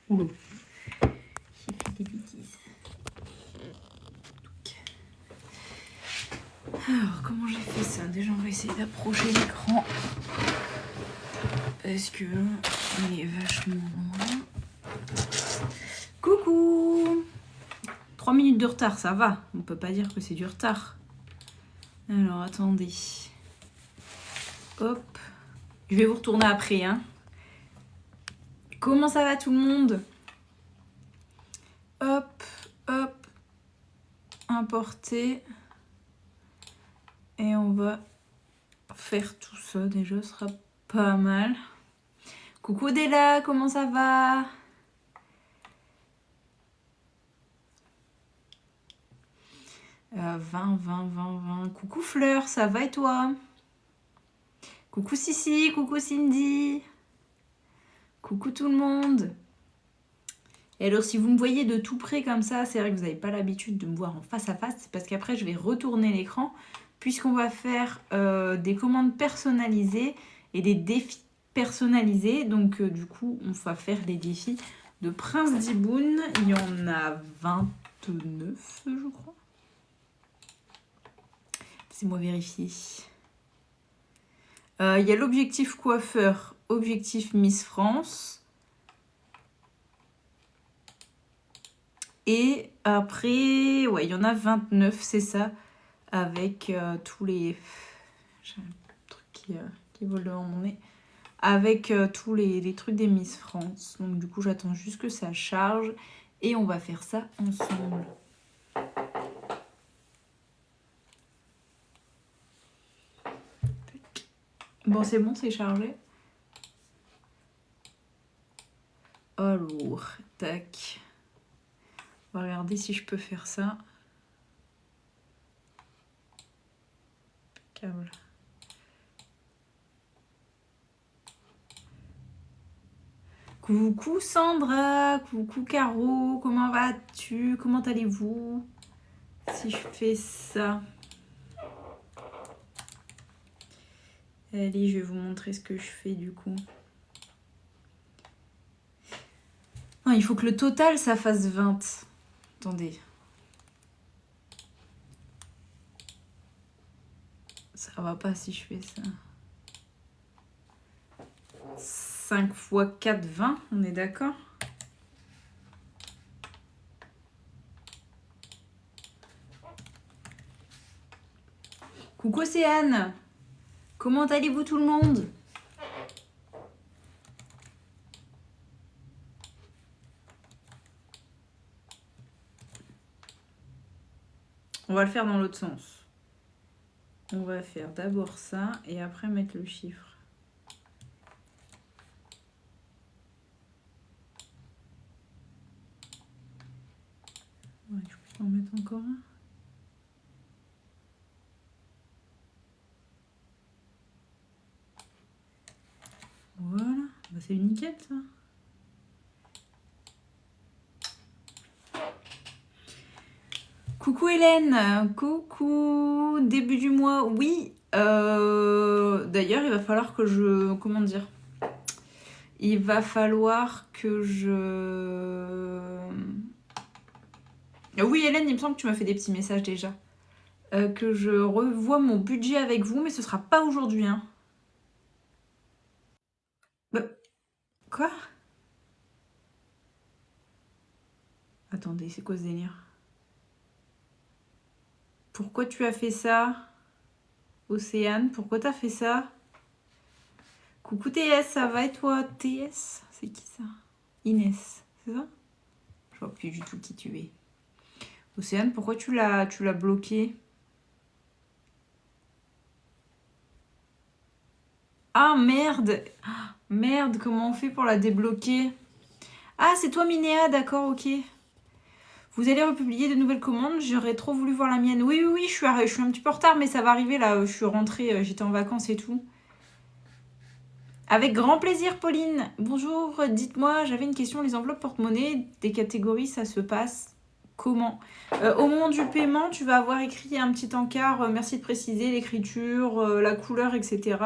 Oulou. J'ai fait des bêtises. Alors, comment j'ai fait ça? Déjà, on va essayer d'approcher l'écran. Parce que il est vachement loin. Coucou! 3 minutes de retard, ça va. On peut pas dire que c'est du retard. Alors, attendez. Hop. Je vais vous retourner après, hein. Comment ça va tout le monde? Hop, hop. Importer. Et on va faire tout ça. Déjà, ce sera pas mal. Coucou Della, comment ça va? « 20. Coucou Fleur, ça va et toi? Coucou Sissi, coucou Cindy. Coucou tout le monde. Et alors, si vous me voyez de tout près comme ça, c'est vrai que vous n'avez pas l'habitude de me voir en face à face. C'est parce qu'après, je vais retourner l'écran puisqu'on va faire des commandes personnalisées et des défis personnalisés. Donc, du coup, on va faire des défis de Prince Diboun. Il y en a 29, je crois. Laissez-moi vérifier. Il y a l'objectif coiffeur, objectif Miss France. Et après, ouais, il y en a 29, c'est ça. Avec tous les... J'ai un truc qui vole devant mon nez. Avec tous les trucs des Miss France. Donc du coup, j'attends juste que ça charge. Et on va faire ça ensemble. Bon, c'est bon, c'est chargé. Alors, tac. On va regarder si je peux faire ça. Impeccable. Coucou Sandra, coucou Caro, comment vas-tu? Comment allez-vous? Si je fais ça. Allez, je vais vous montrer ce que je fais du coup. Non, il faut que le total, ça fasse 20. Attendez. Ça va pas si je fais ça. 5 x 4, 20, on est d'accord? Coucou Océane, comment allez-vous tout le monde? On va le faire dans l'autre sens. On va faire d'abord ça et après mettre le chiffre. Ouais, je peux en mettre encore un. Voilà, bah, c'est nickel ça. Coucou Hélène, coucou, début du mois, oui. D'ailleurs, il va falloir que je... Comment dire? Il va falloir que je... Oui Hélène, il me semble que tu m'as fait des petits messages déjà. Que je revoie mon budget avec vous, mais ce sera pas aujourd'hui. Hein. Quoi? Attendez, c'est quoi ce délire? Pourquoi tu as fait ça? Océane, pourquoi t'as fait ça? Coucou TS, ça va et toi? TS, c'est qui ça? Inès, c'est ça? Je vois plus du tout qui tu es. Océane, pourquoi tu l'as bloqué? Ah merde! Merde, comment on fait pour la débloquer? Ah, c'est toi Minéa, d'accord, ok. Vous allez republier de nouvelles commandes, j'aurais trop voulu voir la mienne. Oui, je suis un petit peu en retard, mais ça va arriver là, je suis rentrée, j'étais en vacances et tout. Avec grand plaisir, Pauline. Bonjour, dites-moi, j'avais une question. Les enveloppes porte-monnaie, des catégories, ça se passe comment? Au moment du paiement, tu vas avoir écrit un petit encart. Merci de préciser l'écriture, la couleur, etc.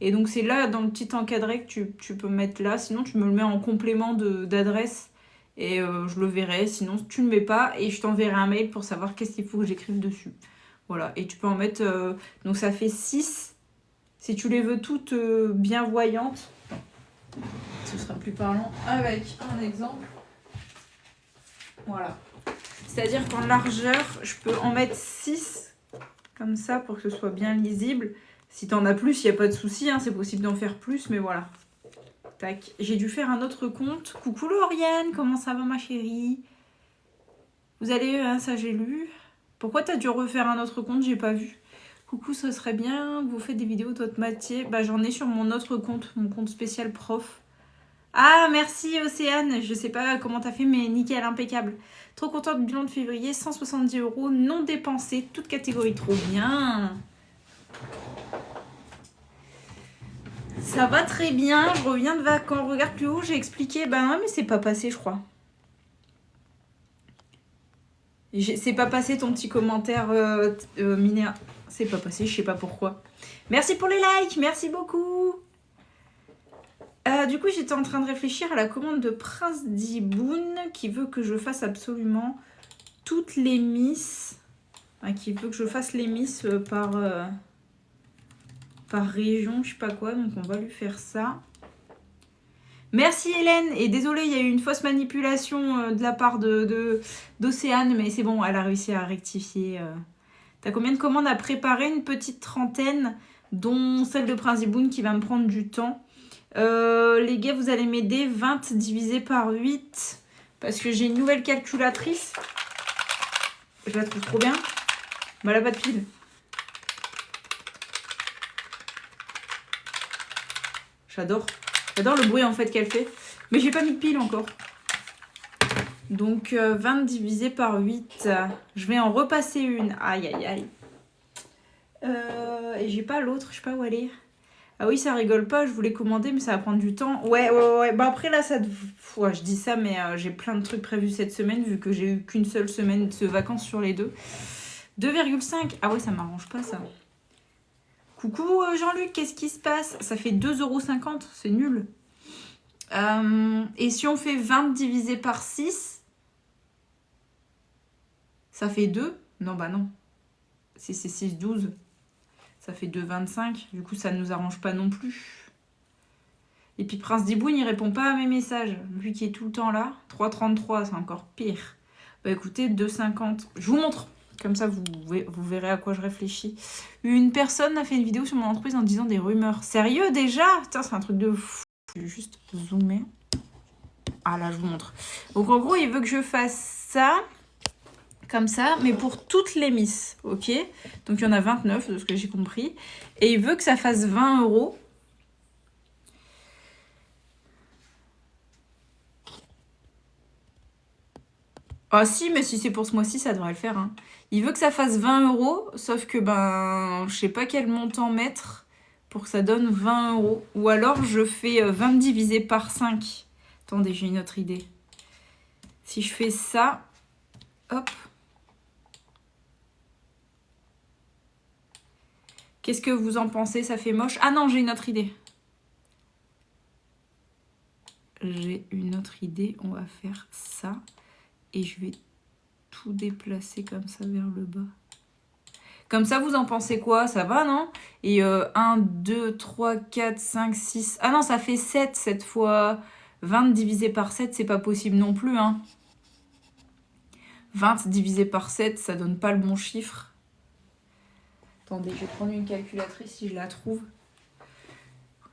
Et donc, c'est là, dans le petit encadré, que tu peux mettre là. Sinon, tu me le mets en complément d'adresse. Et je le verrai, sinon tu ne mets pas et je t'enverrai un mail pour savoir qu'est-ce qu'il faut que j'écrive dessus. Voilà, et tu peux en mettre, donc ça fait 6. Si tu les veux toutes bien voyantes, ce sera plus parlant avec un exemple. Voilà. C'est-à-dire qu'en largeur, je peux en mettre 6 comme ça pour que ce soit bien lisible. Si t'en as plus, il n'y a pas de souci, hein, c'est possible d'en faire plus, mais voilà. Tac. J'ai dû faire un autre compte. Coucou Lauriane, comment ça va ma chérie? Vous allez, hein, ça j'ai lu. Pourquoi t'as dû refaire un autre compte? J'ai pas vu. Coucou, ce serait bien que vous faites des vidéos d'autres matières. Bah j'en ai sur mon autre compte, mon compte spécial prof. Ah merci Océane, je sais pas comment t'as fait mais nickel, impeccable. Trop contente du bilan de février, 170 € non dépensés, toute catégorie, trop bien. Ça va très bien, je reviens de vacances. Regarde plus haut, j'ai expliqué. Ben non mais c'est pas passé je crois. C'est pas passé ton petit commentaire Minéa. C'est pas passé, je sais pas pourquoi. Merci pour les likes, merci beaucoup. Du coup, j'étais en train de réfléchir à la commande de Prince Diboun qui veut que je fasse absolument toutes les Miss. Enfin, qui veut que je fasse les Miss par région, je sais pas quoi. Donc, on va lui faire ça. Merci Hélène. Et désolée, il y a eu une fausse manipulation de la part d'Océane. Mais c'est bon, elle a réussi à rectifier. T'as combien de commandes à préparer? Une petite trentaine, dont celle de Prince Diboun qui va me prendre du temps. Les gars, vous allez m'aider. 20 divisé par 8. Parce que j'ai une nouvelle calculatrice. Je la trouve trop bien. Bah, elle a pas de pile. J'adore. J'adore le bruit en fait qu'elle fait. Mais j'ai pas mis de pile encore. Donc 20 divisé par 8. Je vais en repasser une. Aïe aïe aïe. Et j'ai pas l'autre. Je sais pas où elle est. Ah oui, ça rigole pas, je voulais commander, mais ça va prendre du temps. Ouais. Bah après, là, ça... Ouais, je dis ça, mais j'ai plein de trucs prévus cette semaine, vu que j'ai eu qu'une seule semaine de vacances sur les deux. 2,5. Ah ouais, ça m'arrange pas, ça. Coucou Jean-Luc, qu'est-ce qui se passe? Ça fait 2,50 €, c'est nul. Et si on fait 20 divisé par 6, ça fait 2? Non, bah non. Si c'est 6, 12. Ça fait 2,25. Du coup, ça ne nous arrange pas non plus. Et puis Prince Diboun, il répond pas à mes messages. Lui qui est tout le temps là. 3,33, c'est encore pire. Bah écoutez, 2,50. Je vous montre. Comme ça, vous verrez à quoi je réfléchis. Une personne a fait une vidéo sur mon entreprise en disant des rumeurs. Sérieux déjà? Putain, c'est un truc de fou. Je vais juste zoomer. Ah là, je vous montre. Donc en gros, il veut que je fasse ça. Comme ça, mais pour toutes les Miss, ok? Donc il y en a 29 de ce que j'ai compris. Et il veut que ça fasse 20 €. Ah si, mais si c'est pour ce mois-ci, ça devrait le faire. Hein. Il veut que ça fasse 20 €, sauf que ben, je sais pas quel montant mettre pour que ça donne 20 €. Ou alors je fais 20 divisé par 5. Attendez, j'ai une autre idée. Si je fais ça, hop. Qu'est-ce que vous en pensez? Ça fait moche? Ah non, j'ai une autre idée. J'ai une autre idée. On va faire ça. Et je vais tout déplacer comme ça vers le bas. Comme ça, vous en pensez quoi? Ça va, non? Et 1, 2, 3, 4, 5, 6... Ah non, ça fait 7 cette fois. 20 divisé par 7, c'est pas possible non plus. Hein. 20 divisé par 7, ça donne pas le bon chiffre. Attendez, je vais prendre une calculatrice si je la trouve.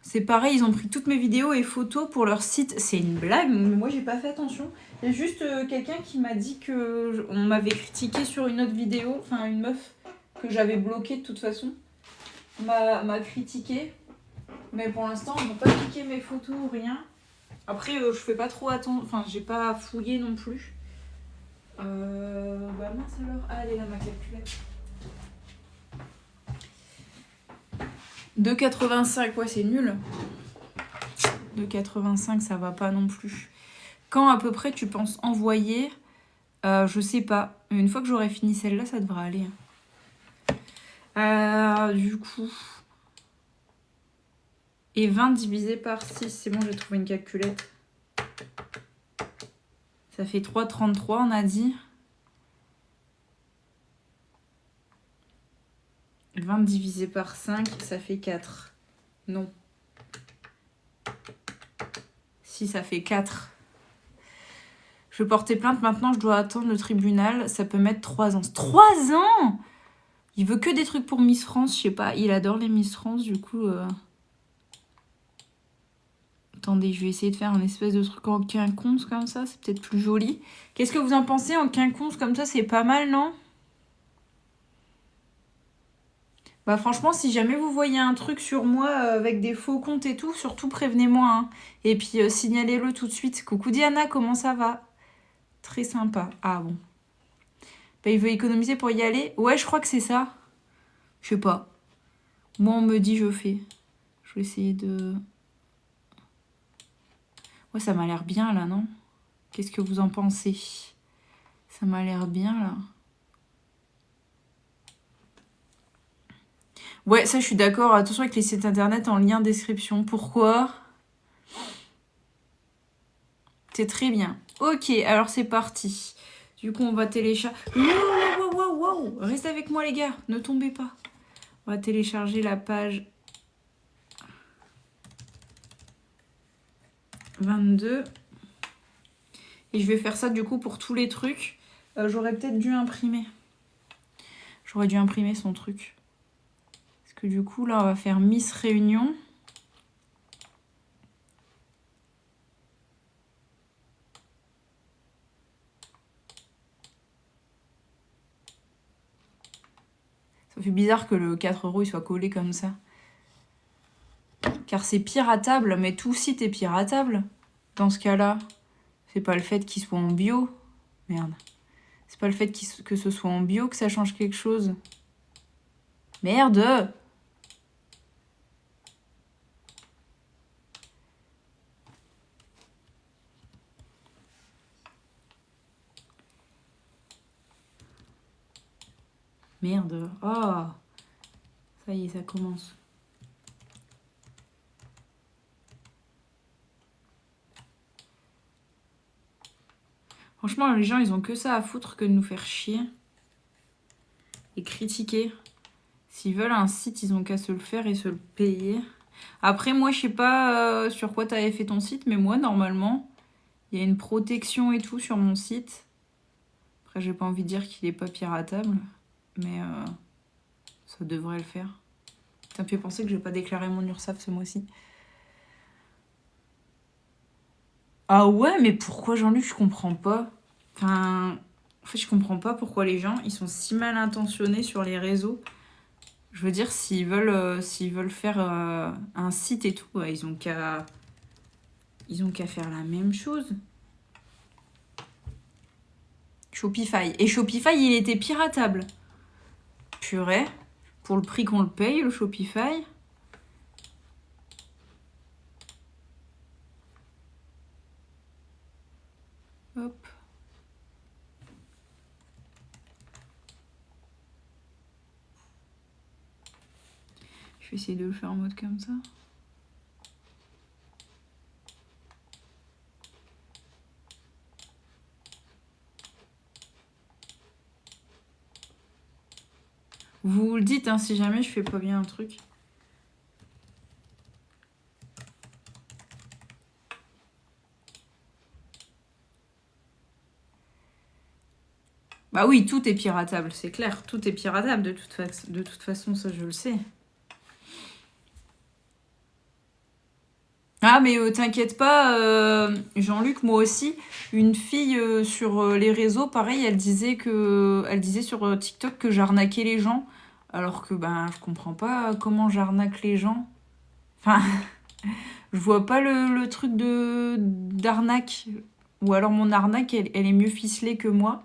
C'est pareil, ils ont pris toutes mes vidéos et photos pour leur site. C'est une blague, mais moi j'ai pas fait attention. Il y a juste quelqu'un qui m'a dit que on m'avait critiqué sur une autre vidéo, enfin une meuf que j'avais bloquée de toute façon, m'a critiqué. Mais pour l'instant, ils n'ont pas piqué mes photos ou rien. Après, je fais pas trop attention, enfin j'ai pas fouillé non plus. Bah mince alors, ah, elle est là ma calculatrice. 2,85, ouais, c'est nul. 2,85, ça va pas non plus. Quand à peu près tu penses envoyer? Je sais pas. Une fois que j'aurai fini celle-là, ça devrait aller. Du coup... Et 20 divisé par 6, c'est bon, j'ai trouvé une calculette. Ça fait 3,33, on a dit. 20 divisé par 5, ça fait 4. Non. Si, ça fait 4. Je vais porter plainte maintenant, je dois attendre le tribunal. Ça peut mettre 3 ans. 3 ans! Il veut que des trucs pour Miss France, je sais pas. Il adore les Miss France, du coup... Attendez, je vais essayer de faire un espèce de truc en quinconce comme ça. C'est peut-être plus joli. Qu'est-ce que vous en pensez en quinconce comme ça? C'est pas mal, non? Bah franchement, si jamais vous voyez un truc sur moi avec des faux comptes et tout, surtout prévenez-moi. Hein. Et puis signalez-le tout de suite. Coucou Diana, comment ça va? Très sympa. Ah bon. Bah, il veut économiser pour y aller. Ouais, je crois que c'est ça. Je sais pas. Moi, on me dit, je fais. Je vais essayer de... Ouais, ça m'a l'air bien, là, non? Qu'est-ce que vous en pensez? Ça m'a l'air bien, là. Ouais, ça, je suis d'accord. Attention avec les sites internet en lien description. Pourquoi? C'est très bien. Ok, alors c'est parti. Du coup, on va télécharger... Wow. Restez avec moi, les gars. Ne tombez pas. On va télécharger la page 22. Et je vais faire ça, du coup, pour tous les trucs. J'aurais peut-être dû imprimer. J'aurais dû imprimer son truc. Parce que du coup, là, on va faire Miss Réunion. Ça fait bizarre que le 4 € il soit collé comme ça. Car c'est piratable, mais tout site est piratable. Dans ce cas-là, c'est pas le fait qu'il soit en bio. Merde. C'est pas le fait que ce soit en bio que ça change quelque chose. Merde! Merde. Oh! Ça y est, ça commence. Franchement, les gens, ils ont que ça à foutre que de nous faire chier. Et critiquer. S'ils veulent un site, ils ont qu'à se le faire et se le payer. Après, moi, je sais pas sur quoi t'avais fait ton site, mais moi, normalement, il y a une protection et tout sur mon site. Après, j'ai pas envie de dire qu'il est pas piratable, mais ça devrait le faire. Ça me fait penser que je vais pas déclarer mon URSSAF ce mois-ci. Ah ouais, mais pourquoi Jean-Luc, je comprends pas. Enfin, en fait, je comprends pas pourquoi les gens, ils sont si mal intentionnés sur les réseaux. Je veux dire, s'ils veulent faire un site et tout, bah, ils ont qu'à faire la même chose. Shopify. Et Shopify, il était piratable. Purée. Pour le prix qu'on le paye, le Shopify. Hop. Je vais essayer de le faire en mode comme ça. Vous le dites, hein, si jamais je fais pas bien un truc. Bah oui, tout est piratable, c'est clair. Tout est piratable de toute façon, ça je le sais. Ah mais t'inquiète pas, Jean-Luc, moi aussi, une fille sur les réseaux, pareil, elle disait sur TikTok que j'arnaquais les gens, alors que ben je comprends pas comment j'arnaque les gens. Enfin, je vois pas le truc d'arnaque. Ou alors mon arnaque, elle est mieux ficelée que moi.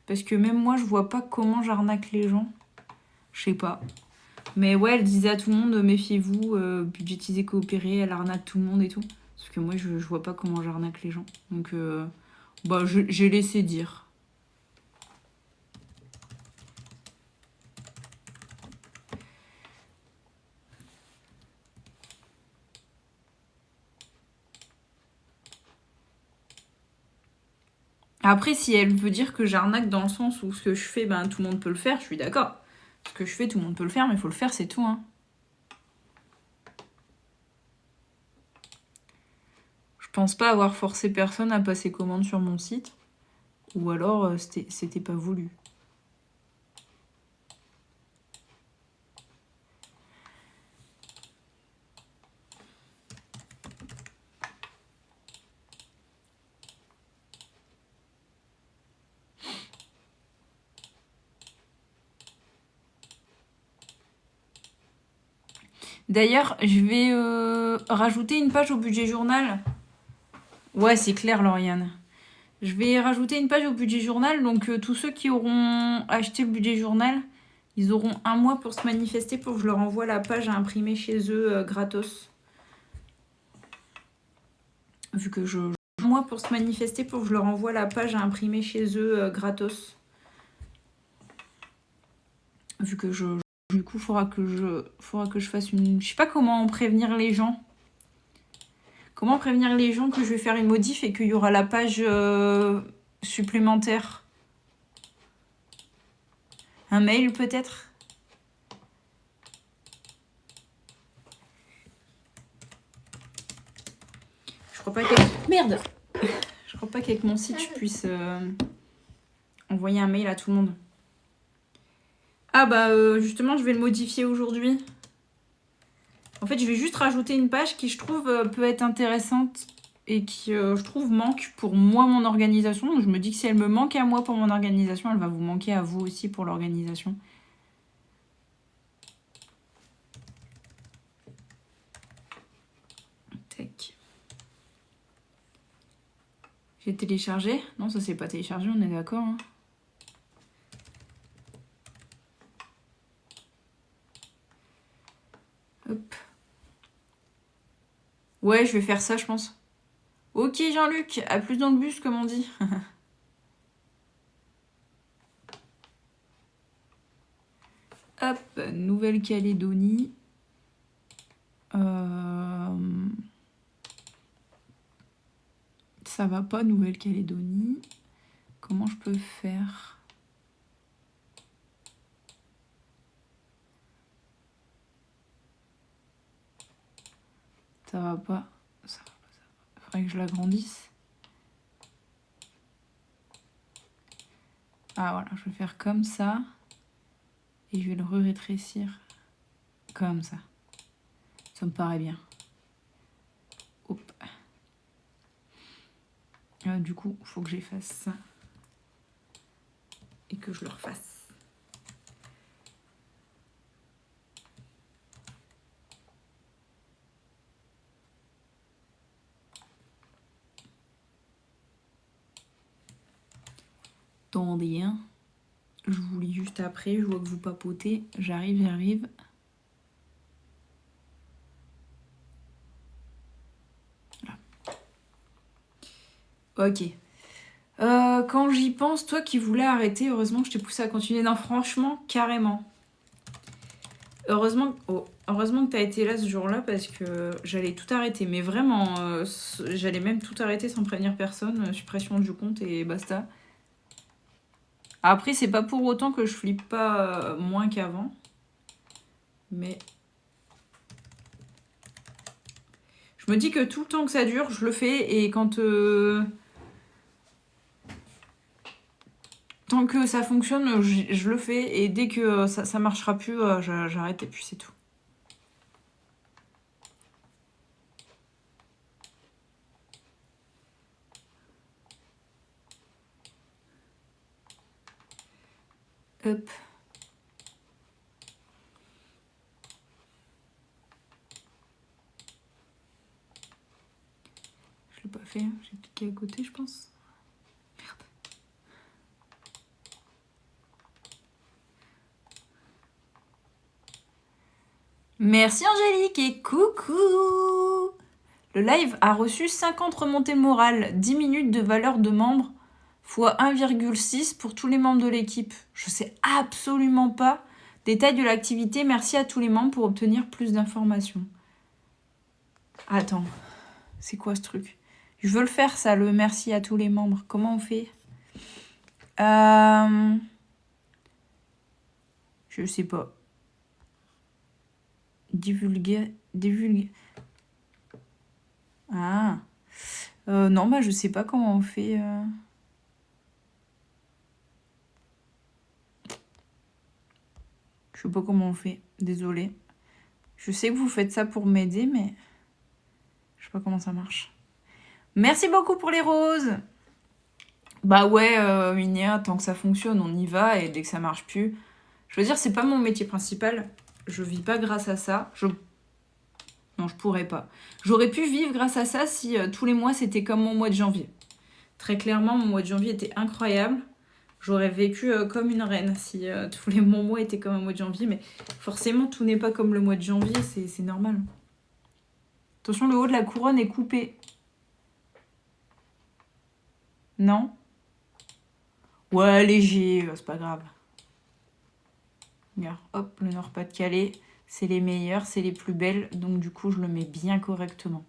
Parce que même moi, je vois pas comment j'arnaque les gens. Je sais pas. Mais ouais, elle disait à tout le monde, méfiez-vous, budgétiser, coopérer, elle arnaque tout le monde et tout. Parce que moi, je vois pas comment j'arnaque les gens. Donc, bah, j'ai laissé dire. Après, si elle veut dire que j'arnaque dans le sens où ce que je fais, ben tout le monde peut le faire, je suis d'accord. Ce que je fais, tout le monde peut le faire, mais il faut le faire, c'est tout. Hein. Je pense pas avoir forcé personne à passer commande sur mon site. Ou alors, c'était pas voulu. D'ailleurs, je vais rajouter une page au budget journal. Ouais, c'est clair, Lauriane. Je vais rajouter une page au budget journal. Donc, tous ceux qui auront acheté le budget journal, ils auront un mois pour se manifester pour que je leur envoie la page à imprimer chez eux gratos. Vu que je... Un mois pour se manifester pour que je leur envoie la page à imprimer chez eux gratos. Vu que je... Du coup, faudra que je fasse une... Je sais pas comment prévenir les gens. Comment prévenir les gens que je vais faire une modif et qu'il y aura la page supplémentaire. Un mail peut-être. Je crois pas qu'avec... Merde. Je crois pas qu'avec mon site je puisse envoyer un mail à tout le monde. Ah bah justement je vais le modifier aujourd'hui. En fait je vais juste rajouter une page qui je trouve peut être intéressante et qui je trouve manque pour moi mon organisation. Donc je me dis que si elle me manque à moi pour mon organisation, elle va vous manquer à vous aussi pour l'organisation. Tac. J'ai téléchargé. Non, ça c'est pas téléchargé, on est d'accord. Hein. Hop. Ouais, je vais faire ça, je pense. Ok, Jean-Luc, à plus dans le bus, comme on dit. Hop, Nouvelle-Calédonie. Ça va pas, Nouvelle-Calédonie. Comment je peux faire? Ça va pas. Ça va pas. Faudrait que je l'agrandisse. Ah voilà, je vais faire comme ça. Et je vais le rétrécir comme ça. Ça me paraît bien. Hop. Du coup, il faut que j'efface ça. Et que je le refasse. Attendez, hein. Je vous lis juste après, je vois que vous papotez. J'arrive, j'arrive. Voilà. Ok. Quand j'y pense, toi qui voulais arrêter, heureusement que je t'ai poussé à continuer. Non, franchement, carrément. Heureusement que t'as été là ce jour-là parce que j'allais tout arrêter. Mais vraiment, j'allais même tout arrêter sans prévenir personne. Suppression du compte et basta. Après, c'est pas pour autant que je flippe pas moins qu'avant. Mais... Je me dis que tout le temps que ça dure, je le fais. Et quand... Tant que ça fonctionne, je le fais. Et dès que ça marchera plus, j'arrête et puis c'est tout. Hop. Je l'ai pas fait, j'ai cliqué à côté, je pense. Merde. Merci Angélique et coucou. Le live a reçu 50 remontées morales, 10 minutes de valeur de membres, fois 1,6 pour tous les membres de l'équipe. Je sais absolument pas. Détail de l'activité, merci à tous les membres pour obtenir plus d'informations. Attends, c'est quoi ce truc? Je veux le faire ça, le merci à tous les membres. Comment on fait? Je sais pas. Divulguer. Ah. Non, bah je sais pas comment on fait. Je sais pas comment on fait. Désolée. Je sais que vous faites ça pour m'aider, mais je sais pas comment ça marche. Merci beaucoup pour les roses. Bah ouais, Minia, tant que ça fonctionne, on y va. Et dès que ça marche plus... Je veux dire, c'est pas mon métier principal. Je vis pas grâce à ça. Non, je pourrais pas. J'aurais pu vivre grâce à ça si tous les mois, c'était comme mon mois de janvier. Très clairement, mon mois de janvier était incroyable. J'aurais vécu comme une reine si tous les mon mois étaient comme un mois de janvier. Mais forcément, tout n'est pas comme le mois de janvier. C'est normal. Attention, le haut de la couronne est coupé. Non? Ouais, léger, c'est pas grave. Regarde, hop, le Nord-Pas-de-Calais, c'est les meilleurs, c'est les plus belles. Donc du coup, je le mets bien correctement.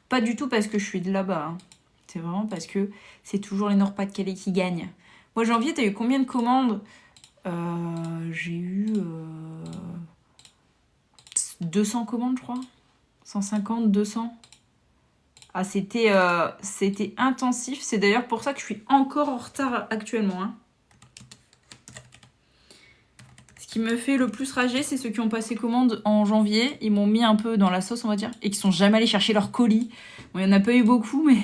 Pas du tout parce que je suis de là-bas. Hein. C'est vraiment parce que c'est toujours les Nord-Pas-de-Calais qui gagnent. Moi, janvier, t'as eu combien de commandes? J'ai eu 200 commandes, je crois. 150, 200. Ah, c'était intensif. C'est d'ailleurs pour ça que je suis encore en retard actuellement. Hein. Ce qui me fait le plus rager, c'est ceux qui ont passé commande en janvier. Ils m'ont mis un peu dans la sauce, on va dire. Et qui sont jamais allés chercher leur colis. Bon, il n'y en a pas eu beaucoup, mais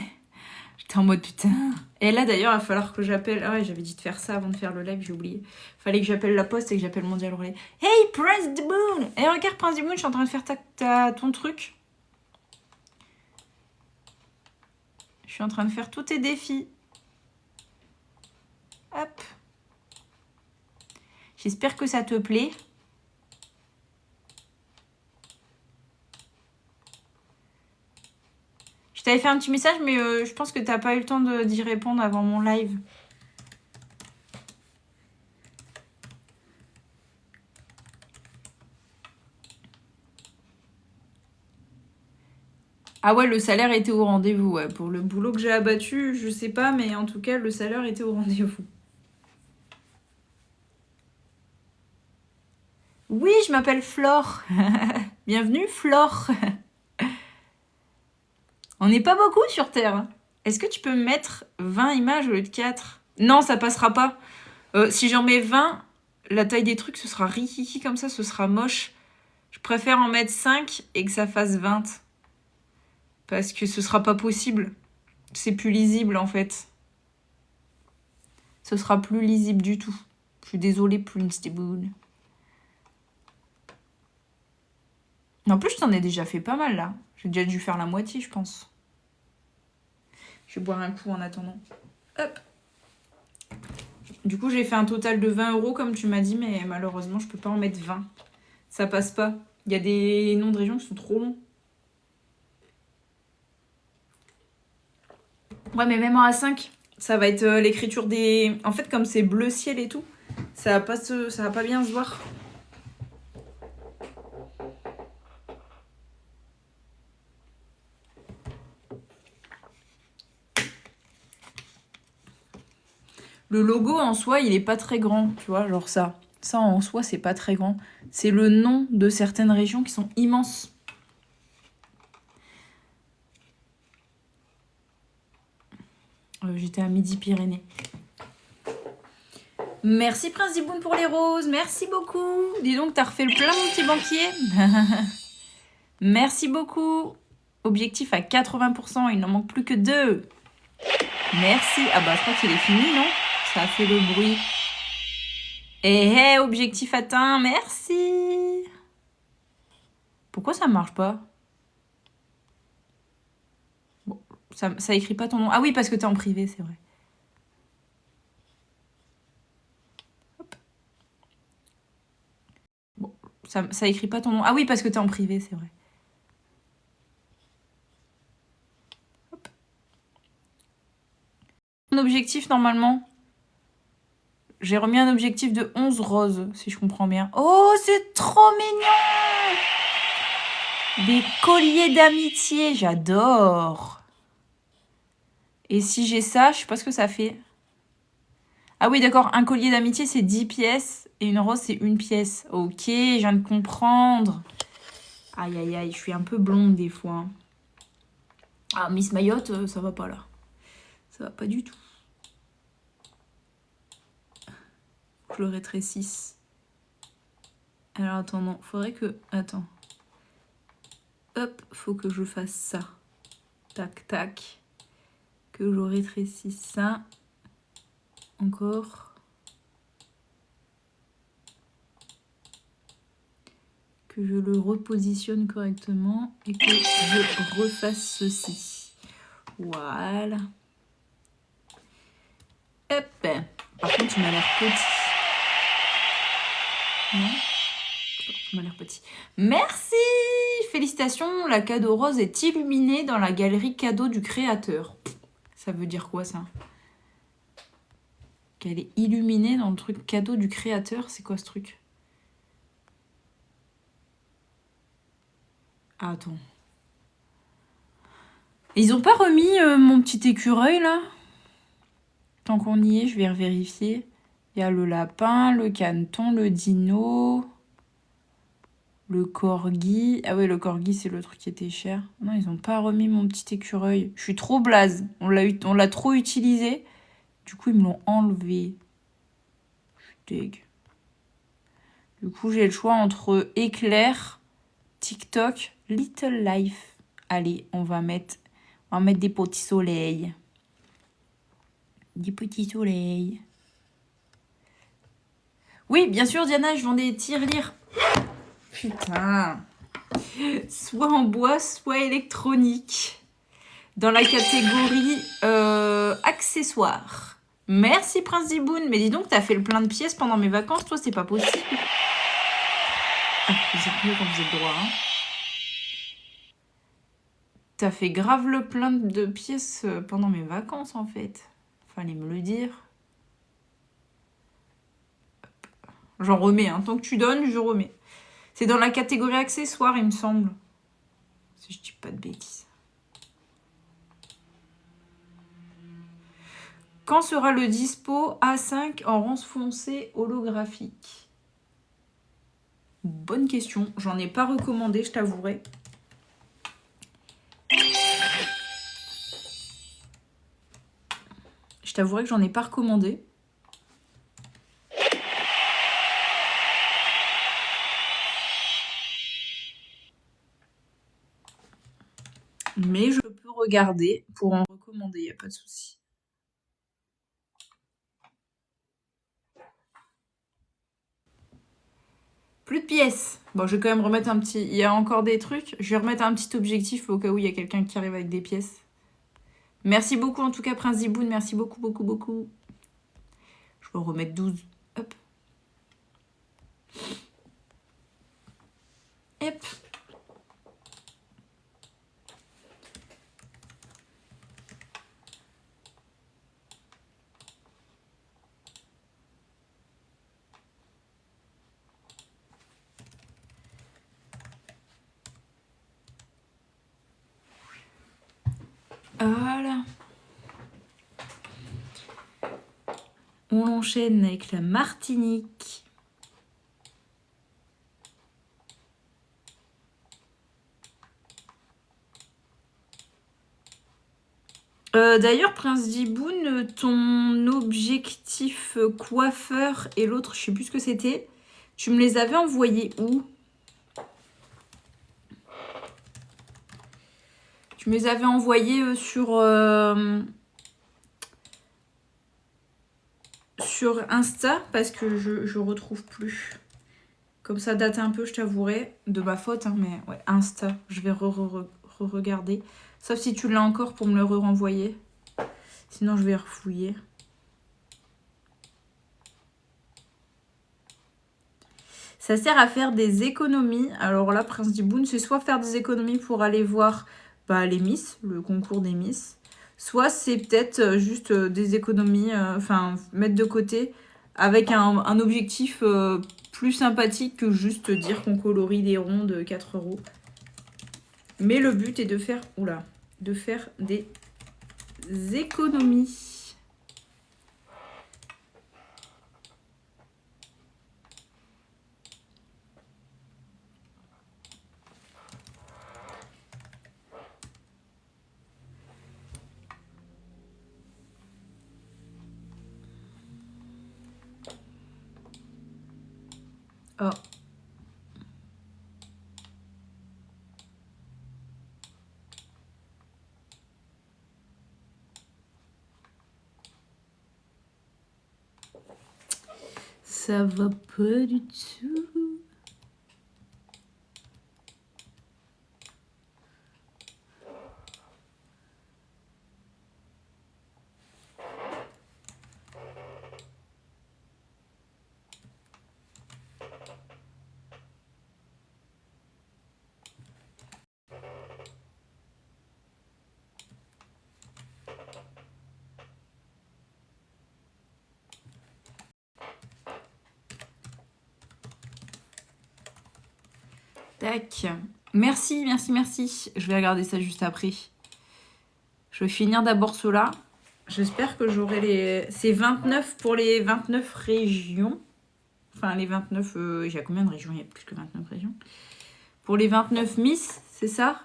j'étais en mode putain. Et là, d'ailleurs, il va falloir que j'appelle... Ah ouais, j'avais dit de faire ça avant de faire le live, j'ai oublié. Fallait que j'appelle la poste et que j'appelle Mondial Relais. Hey, Prince the Moon! Et regarde, Prince the Moon, je suis en train de faire ton truc. Je suis en train de faire tous tes défis. Hop. J'espère que ça te plaît. Je t'avais fait un petit message, mais je pense que t'as pas eu le temps d'y répondre avant mon live. Ah ouais, le salaire était au rendez-vous. Ouais. Pour le boulot que j'ai abattu, je sais pas, mais en tout cas, le salaire était au rendez-vous. Oui, je m'appelle Flore. Bienvenue, Flore. On n'est pas beaucoup sur Terre. Est-ce que tu peux me mettre 20 images au lieu de 4? Non, ça passera pas. Si j'en mets 20, la taille des trucs, ce sera rikiki comme ça, ce sera moche. Je préfère en mettre 5 et que ça fasse 20. Parce que ce sera pas possible. C'est plus lisible, en fait. Ce sera plus lisible du tout. Je suis désolée, Prince the Moon. En plus, je t'en ai déjà fait pas mal, là. J'ai déjà dû faire la moitié, je pense. Je vais boire un coup en attendant. Hop. Du coup, j'ai fait un total de 20 €, comme tu m'as dit, mais malheureusement, je peux pas en mettre 20. Ça passe pas. Il y a des noms de régions qui sont trop longs. Ouais, mais même en A5, ça va être l'écriture des... En fait, comme c'est bleu ciel et tout, ça va pas bien se voir. Le logo en soi, il est pas très grand, tu vois, genre ça. Ça en soi, c'est pas très grand. C'est le nom de certaines régions qui sont immenses. J'étais à Midi-Pyrénées. Merci Prince Diboun pour les roses, merci beaucoup. Dis donc, t'as refait le plein mon petit banquier. Merci beaucoup. Objectif à 80%, il n'en manque plus que 2. Merci. Ah bah je crois qu'il est fini, non? Ça a fait le bruit. Objectif atteint, merci. Pourquoi ça marche pas? Bon, ça écrit pas ton nom. Ah oui, parce que t'es en privé, c'est vrai. Hop. Bon, ça écrit pas ton nom. Ah oui, parce que t'es en privé, c'est vrai. Hop. Un objectif, normalement. J'ai remis un objectif de 11 roses, si je comprends bien. Oh, c'est trop mignon! Des colliers d'amitié, j'adore. Et si j'ai ça, je sais pas ce que ça fait. Ah oui, d'accord, un collier d'amitié, c'est 10 pièces. Et une rose, c'est 1 pièce. Ok, je viens de comprendre. Aïe, aïe, aïe, je suis un peu blonde des fois. Hein. Ah, Miss Mayotte, ça va pas là. Ça va pas du tout. Faut que je le rétrécisse. Alors, attends, non, faudrait que... Attends. Hop, faut que je fasse ça. Tac, tac. Que je rétrécisse ça. Encore. Que je le repositionne correctement. Et que je refasse ceci. Voilà. Hop. Par contre, il m'a l'air petit. Non ? Il m'a l'air petit. Merci! Félicitations, la cadeau rose est illuminée dans la galerie cadeau du créateur. Ça veut dire quoi, ça? Qu'elle est illuminée dans le truc cadeau du créateur? C'est quoi, ce truc? Ah, attends. Ils ont pas remis mon petit écureuil, là? Tant qu'on y est, je vais vérifier. Il y a le lapin, le caneton, le dino... Le corgi. Ah ouais, le corgi, c'est le truc qui était cher. Non, ils ont pas remis mon petit écureuil. Je suis trop blaze. On l'a trop utilisé. Du coup, ils me l'ont enlevé. Je suis deg. Du coup, j'ai le choix entre éclair, TikTok, Little Life. Allez, on va mettre des petits soleils. Des petits soleils. Oui, bien sûr, Diana, je vends des tirelires. Putain. Soit en bois, soit électronique. Dans la catégorie accessoires. Merci Prince Diboun. Mais dis donc, t'as fait le plein de pièces pendant mes vacances, toi, c'est pas possible. Ah, vous êtes mieux quand vous êtes droit. Hein. T'as fait grave le plein de pièces pendant mes vacances, en fait. Fallait me le dire. J'en remets, hein. Tant que tu donnes, je remets. C'est dans la catégorie accessoires, il me semble. Si je dis pas de bêtises. Quand sera le dispo A5 en rose foncé holographique? Bonne question. J'en ai pas recommandé, je t'avouerai. Je t'avouerai que j'en ai pas recommandé. Mais je peux regarder pour en recommander, il n'y a pas de souci. Plus de pièces. Bon, je vais quand même remettre un petit... Il y a encore des trucs. Je vais remettre un petit objectif au cas où il y a quelqu'un qui arrive avec des pièces. Merci beaucoup en tout cas, Prince Diboun. Merci beaucoup, beaucoup, beaucoup. Je vais en remettre 12. Hop. Hop. Voilà. On enchaîne avec la Martinique. D'ailleurs, Prince Diboun, ton objectif coiffeur et l'autre, je sais plus ce que c'était, tu me les avais envoyés où? Tu me les avais envoyés sur Insta parce que je retrouve plus. Comme ça date un peu, je t'avouerai, de ma faute, hein, mais ouais, Insta, je vais re-regarder. Sauf si tu l'as encore pour me le renvoyer. Sinon, je vais refouiller. Ça sert à faire des économies. Alors là, Prince Diboun, c'est soit faire des économies pour aller voir les Miss, le concours des Miss, soit c'est peut-être juste des économies, mettre de côté avec un objectif plus sympathique que juste dire qu'on colorie des ronds de 4 €. Mais le but est de faire, de faire des économies. Oh. Ça va pas du tout. Tac. Merci, merci, merci. Je vais regarder ça juste après. Je vais finir d'abord cela. J'espère que j'aurai les... C'est 29 pour les 29 régions. Enfin, les 29... Il y a combien de régions? Il y a plus que 29 régions. Pour les 29 Miss, c'est ça?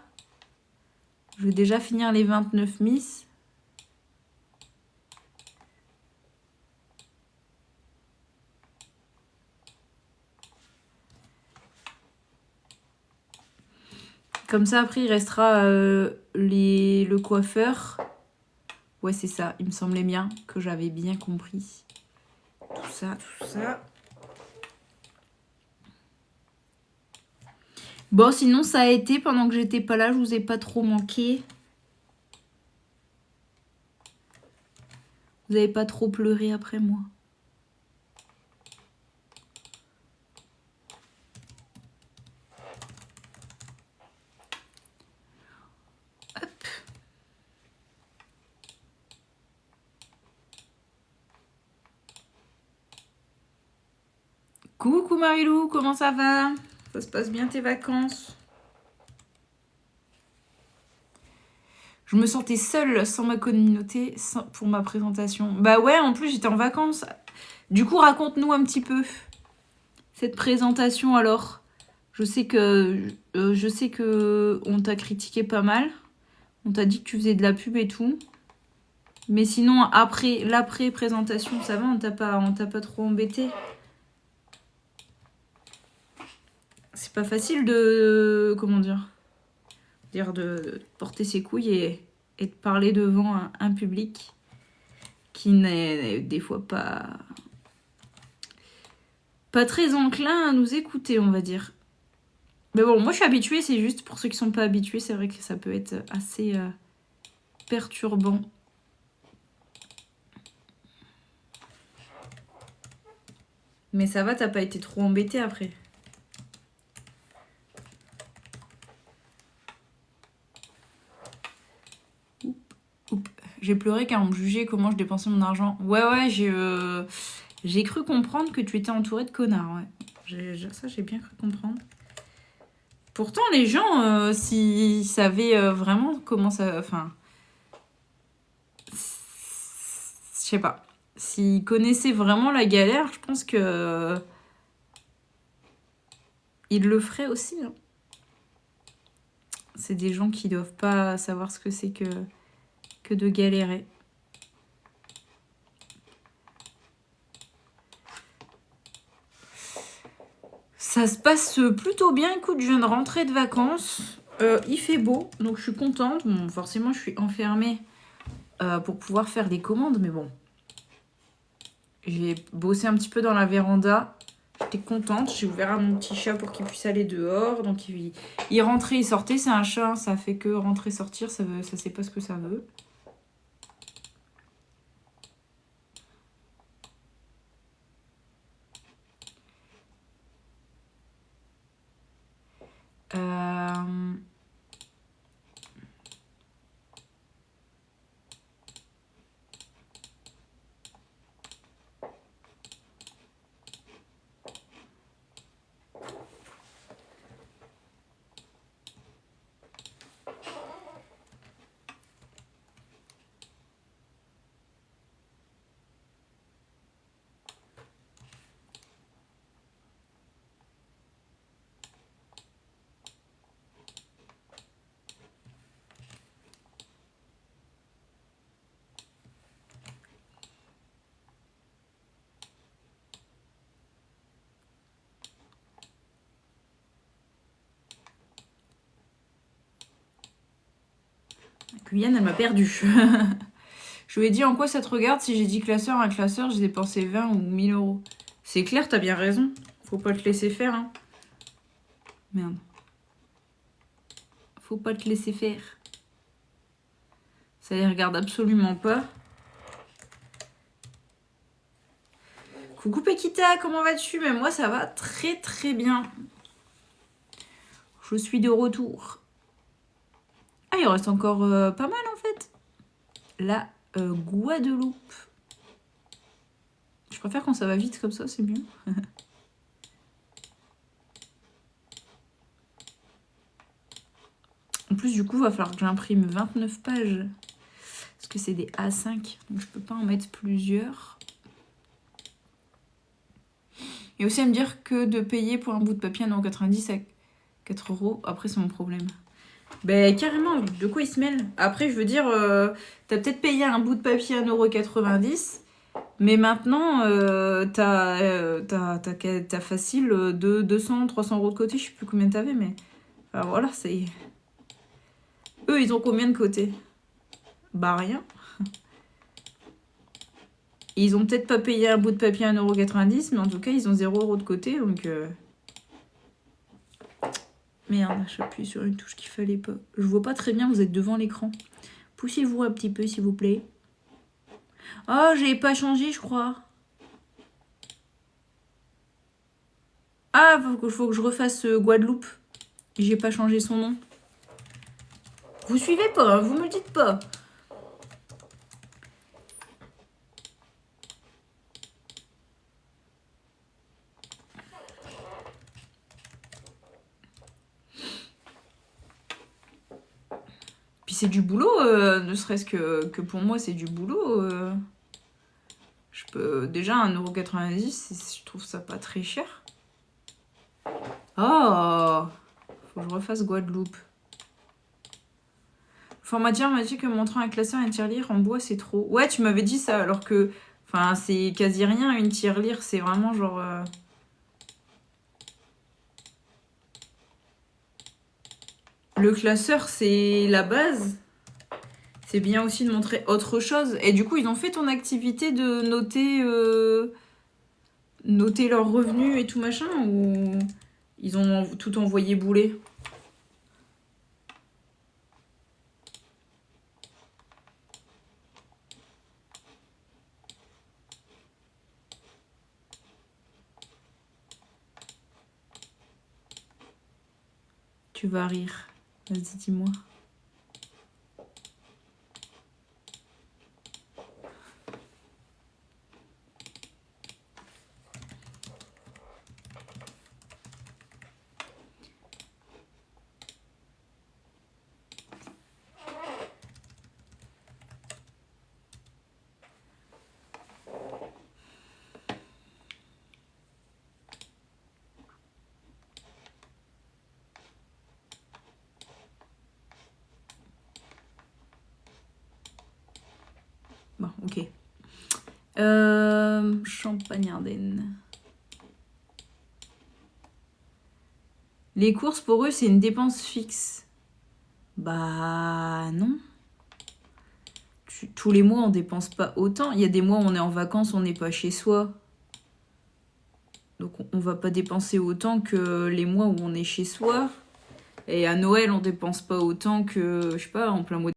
Je vais déjà finir les 29 Miss. Comme ça, après, il restera le coiffeur. Ouais, c'est ça. Il me semblait bien que j'avais bien compris. Tout ça, tout ça. Bon, sinon, ça a été pendant que j'étais pas là. Je vous ai pas trop manqué. Vous avez pas trop pleuré après moi. Hop. Coucou Marilou, comment ça va? Ça se passe bien tes vacances? Je me sentais seule sans ma communauté pour ma présentation. Bah ouais, en plus j'étais en vacances. Du coup, raconte-nous un petit peu cette présentation alors. Je sais que on t'a critiqué pas mal. On t'a dit que tu faisais de la pub et tout. Mais sinon, après, l'après-présentation, ça va, on t'a pas trop embêté. C'est pas facile de... Comment dire? De porter ses couilles et de parler devant un public qui n'est des fois pas très enclin à nous écouter, on va dire. Mais bon, moi je suis habituée, c'est juste pour ceux qui sont pas habitués, c'est vrai que ça peut être assez perturbant. Mais ça va, t'as pas été trop embêtée après? J'ai pleuré car on me jugeait comment je dépensais mon argent. Ouais, j'ai cru comprendre que tu étais entourée de connards, ouais. Ça, j'ai bien cru comprendre. Pourtant, les gens, s'ils savaient vraiment comment ça... Enfin... Je sais pas. S'ils connaissaient vraiment la galère, je pense que... ils le feraient aussi. Hein. C'est des gens qui doivent pas savoir ce que c'est que de galérer. Ça se passe plutôt bien. Écoute, je viens de rentrer de vacances. Il fait beau, donc je suis contente. Bon, forcément, je suis enfermée pour pouvoir faire des commandes, mais bon. J'ai bossé un petit peu dans la véranda. J'étais contente. J'ai ouvert à mon petit chat pour qu'il puisse aller dehors. Donc, il rentrait, il sortait. C'est un chat, ça fait que rentrer, sortir. Ça sait pas ce que ça veut. Guyane, elle m'a perdu. Je lui ai dit en quoi ça te regarde si j'ai dit classeur, un classeur, j'ai dépensé 20 ou 1000 euros. C'est clair, t'as bien raison. Faut pas te laisser faire. Hein. Merde. Faut pas te laisser faire. Ça les regarde absolument pas. Coucou Pekita, comment vas-tu? Mais moi ça va très très bien. Je suis de retour. Ah, il reste encore pas mal en fait. La Guadeloupe. Je préfère quand ça va vite comme ça, c'est mieux. En plus, du coup, il va falloir que j'imprime 29 pages. Parce que c'est des A5, donc je peux pas en mettre plusieurs. Et aussi à me dire que de payer pour un bout de papier 1,90 € à 4 €, après c'est mon problème. Ben carrément, de quoi ils se mêlent? Après, je veux dire, t'as peut-être payé un bout de papier 1,90 €, mais maintenant, t'as facile de 200, 300 € de côté, je sais plus combien t'avais, mais... Enfin, voilà, c'est... Eux, ils ont combien de côté? Bah rien. Ils ont peut-être pas payé un bout de papier 1,90 €, mais en tout cas, ils ont 0 € de côté, donc... Merde, j'appuie sur une touche qu'il fallait pas. Je vois pas très bien, vous êtes devant l'écran. Poussez-vous un petit peu, s'il vous plaît. Oh, j'ai pas changé, je crois. Ah, faut que je refasse Guadeloupe. J'ai pas changé son nom. Vous suivez pas, hein, vous me dites pas. Puis c'est du boulot, ne serait-ce que pour moi, c'est du boulot. Je peux... Déjà, 1,90 €, je trouve ça pas très cher. Oh, faut que je refasse Guadeloupe. Le formateur m'a dit que montrant un classeur et une tirelire en bois, c'est trop. Ouais, tu m'avais dit ça, alors que... Enfin, c'est quasi rien, une tirelire, c'est vraiment genre... Le classeur, c'est la base. C'est bien aussi de montrer autre chose. Et du coup, ils ont fait ton activité de noter leurs revenus et tout machin, ou ils ont tout envoyé bouler? Tu vas rire. Vas-y, dis-moi. Bon, ok. Champagne-Ardenne. Les courses, pour eux, c'est une dépense fixe. Bah non. Tous les mois, on dépense pas autant. Il y a des mois où on est en vacances, on n'est pas chez soi. Donc on va pas dépenser autant que les mois où on est chez soi. Et à Noël, on dépense pas autant que, je sais pas, en plein mois.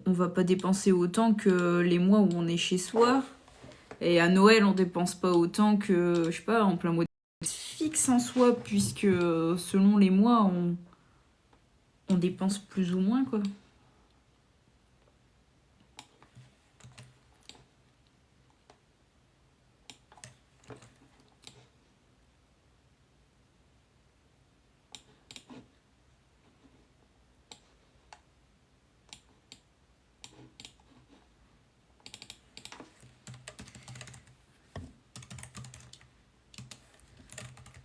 On va pas dépenser autant que les mois où on est chez soi. Et à Noël, on dépense pas autant que, je sais pas, en plein mois fixe en soi, puisque selon les mois, on dépense plus ou moins, quoi.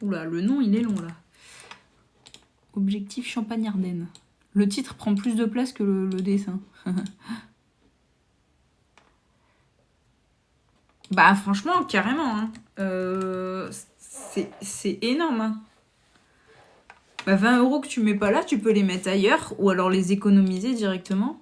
Oula, le nom, il est long, là. Objectif Champagne-Ardenne. Le titre prend plus de place que le dessin. Bah, franchement, carrément. Hein. C'est énorme. Hein. Bah, 20 € que tu mets pas là, tu peux les mettre ailleurs ou alors les économiser directement.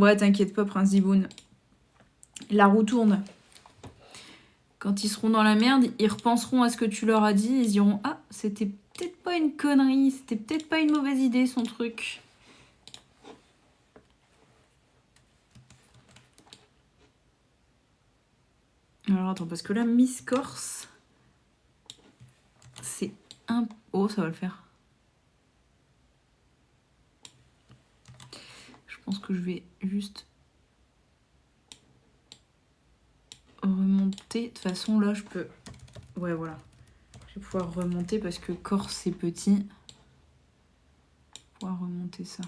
Ouais, t'inquiète pas, Prince Diboun. La roue tourne. Quand ils seront dans la merde, ils repenseront à ce que tu leur as dit. Ils diront, ah, c'était peut-être pas une connerie, c'était peut-être pas une mauvaise idée, son truc. Alors attends, parce que là, Miss Corse, c'est un... Oh, ça va le faire. Je pense que je vais juste remonter. De toute façon, là, je peux... Ouais, voilà. Je vais pouvoir remonter parce que Corse, c'est petit. Je vais pouvoir remonter ça.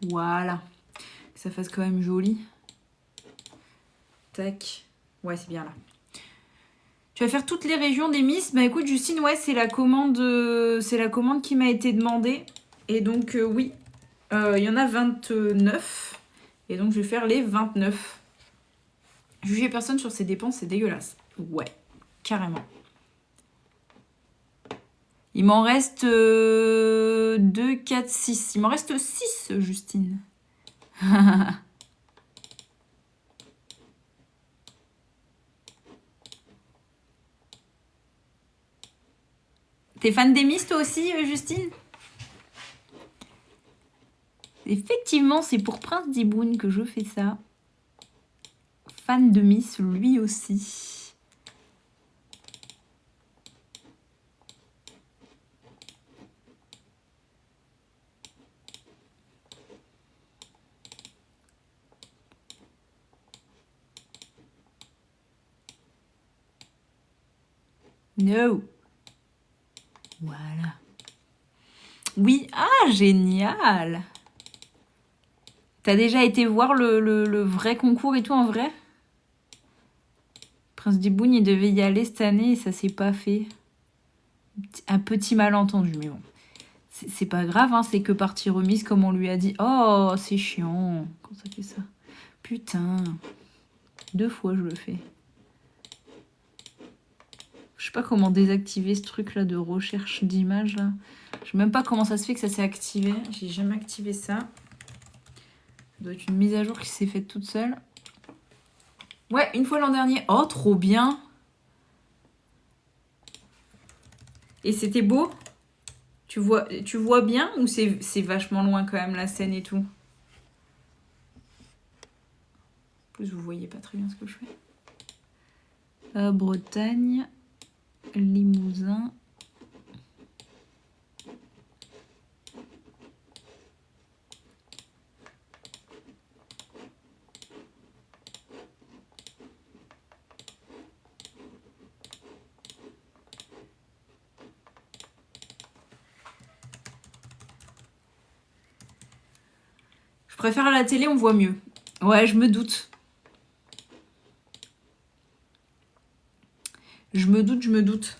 Voilà. Que ça fasse quand même joli. Tac. Ouais, c'est bien là. Tu vas faire toutes les régions des Miss. Bah écoute, Justine, ouais, c'est la commande qui m'a été demandée. Et donc, oui, il y en a 29. Et donc, je vais faire les 29. Juger personne sur ses dépenses, c'est dégueulasse. Ouais, carrément. Il m'en reste 2, 4, 6. Il m'en reste 6, Justine. T'es fan des Miss, toi aussi, Justine? Effectivement, c'est pour Prince Diboun que je fais ça. Fan de Miss, lui aussi. No. Voilà. Oui, ah, génial. T'as déjà été voir le vrai concours et tout en vrai? Prince Diboun, il devait y aller cette année et ça s'est pas fait. Un petit malentendu, mais bon. C'est pas grave, hein, c'est que partie remise comme on lui a dit. Oh, c'est chiant quand ça fait ça. Putain. 2 fois je le fais. Je sais pas comment désactiver ce truc là de recherche d'images là. Je sais même pas comment ça se fait que ça s'est activé. J'ai jamais activé ça. Ça doit être une mise à jour qui s'est faite toute seule. Ouais, une fois l'an dernier. Oh, trop bien. Et c'était beau? Tu vois bien ou c'est vachement loin quand même la scène et tout? En plus, vous voyez pas très bien ce que je fais. Bretagne, Limousin. Je préfère à la télé, on voit mieux. Ouais, je me doute. Je me doute.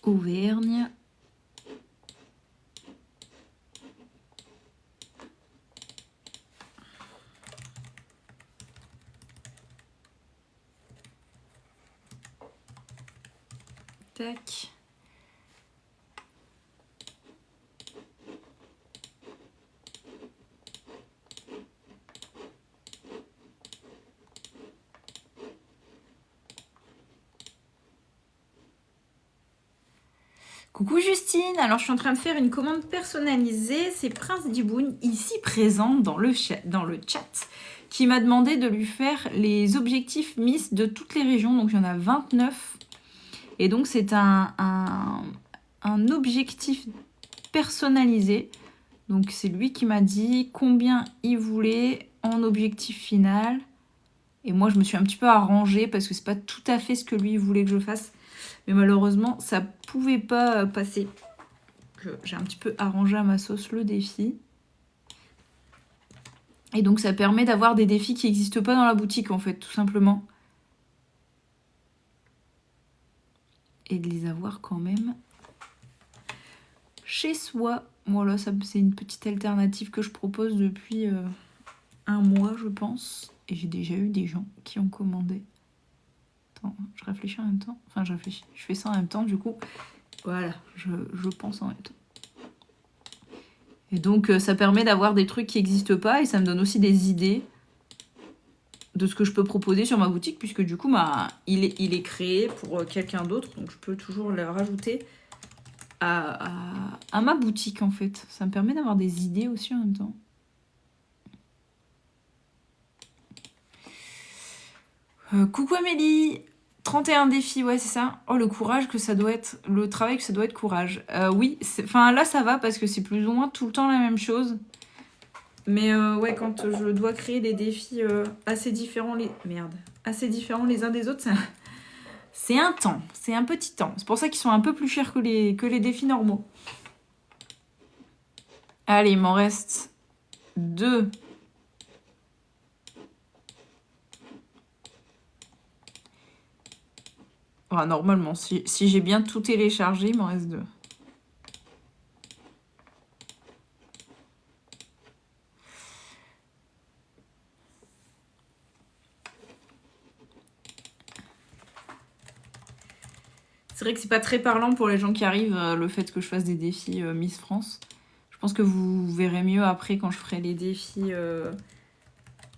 Auvergne. Tac. Coucou Justine, alors je suis en train de faire une commande personnalisée. C'est Prince Diboun, ici présent dans le chat, qui m'a demandé de lui faire les objectifs Miss de toutes les régions. Donc il y en a 29. Et donc c'est un objectif personnalisé. Donc c'est lui qui m'a dit combien il voulait en objectif final. Et moi je me suis un petit peu arrangée parce que c'est pas tout à fait ce que lui voulait que je fasse. Mais malheureusement, ça pouvait pas passer. J'ai un petit peu arrangé à ma sauce le défi. Et donc, ça permet d'avoir des défis qui n'existent pas dans la boutique, en fait, tout simplement. Et de les avoir quand même chez soi. Voilà, c'est une petite alternative que je propose depuis 1 mois, je pense. Et j'ai déjà eu des gens qui ont commandé. Attends, je réfléchis en même temps. Enfin, je réfléchis. Je fais ça en même temps, du coup. Voilà, je pense en même temps. Et donc, ça permet d'avoir des trucs qui n'existent pas et ça me donne aussi des idées de ce que je peux proposer sur ma boutique, puisque du coup, il est créé pour quelqu'un d'autre. Donc, je peux toujours le rajouter à ma boutique, en fait. Ça me permet d'avoir des idées aussi en même temps. Coucou Amélie, 31 défis, ouais c'est ça. Oh le courage que ça doit être, le travail que ça doit être courage. Oui, enfin là ça va parce que c'est plus ou moins tout le temps la même chose. Mais ouais, quand je dois créer des défis assez différents assez différents les uns des autres, c'est un temps, c'est un petit temps. C'est pour ça qu'ils sont un peu plus chers que les défis normaux. Allez, il m'en reste 2. Enfin, normalement, si j'ai bien tout téléchargé, il m'en reste 2. C'est vrai que c'est pas très parlant pour les gens qui arrivent, le fait que je fasse des défis Miss France. Je pense que vous verrez mieux après quand je ferai les défis.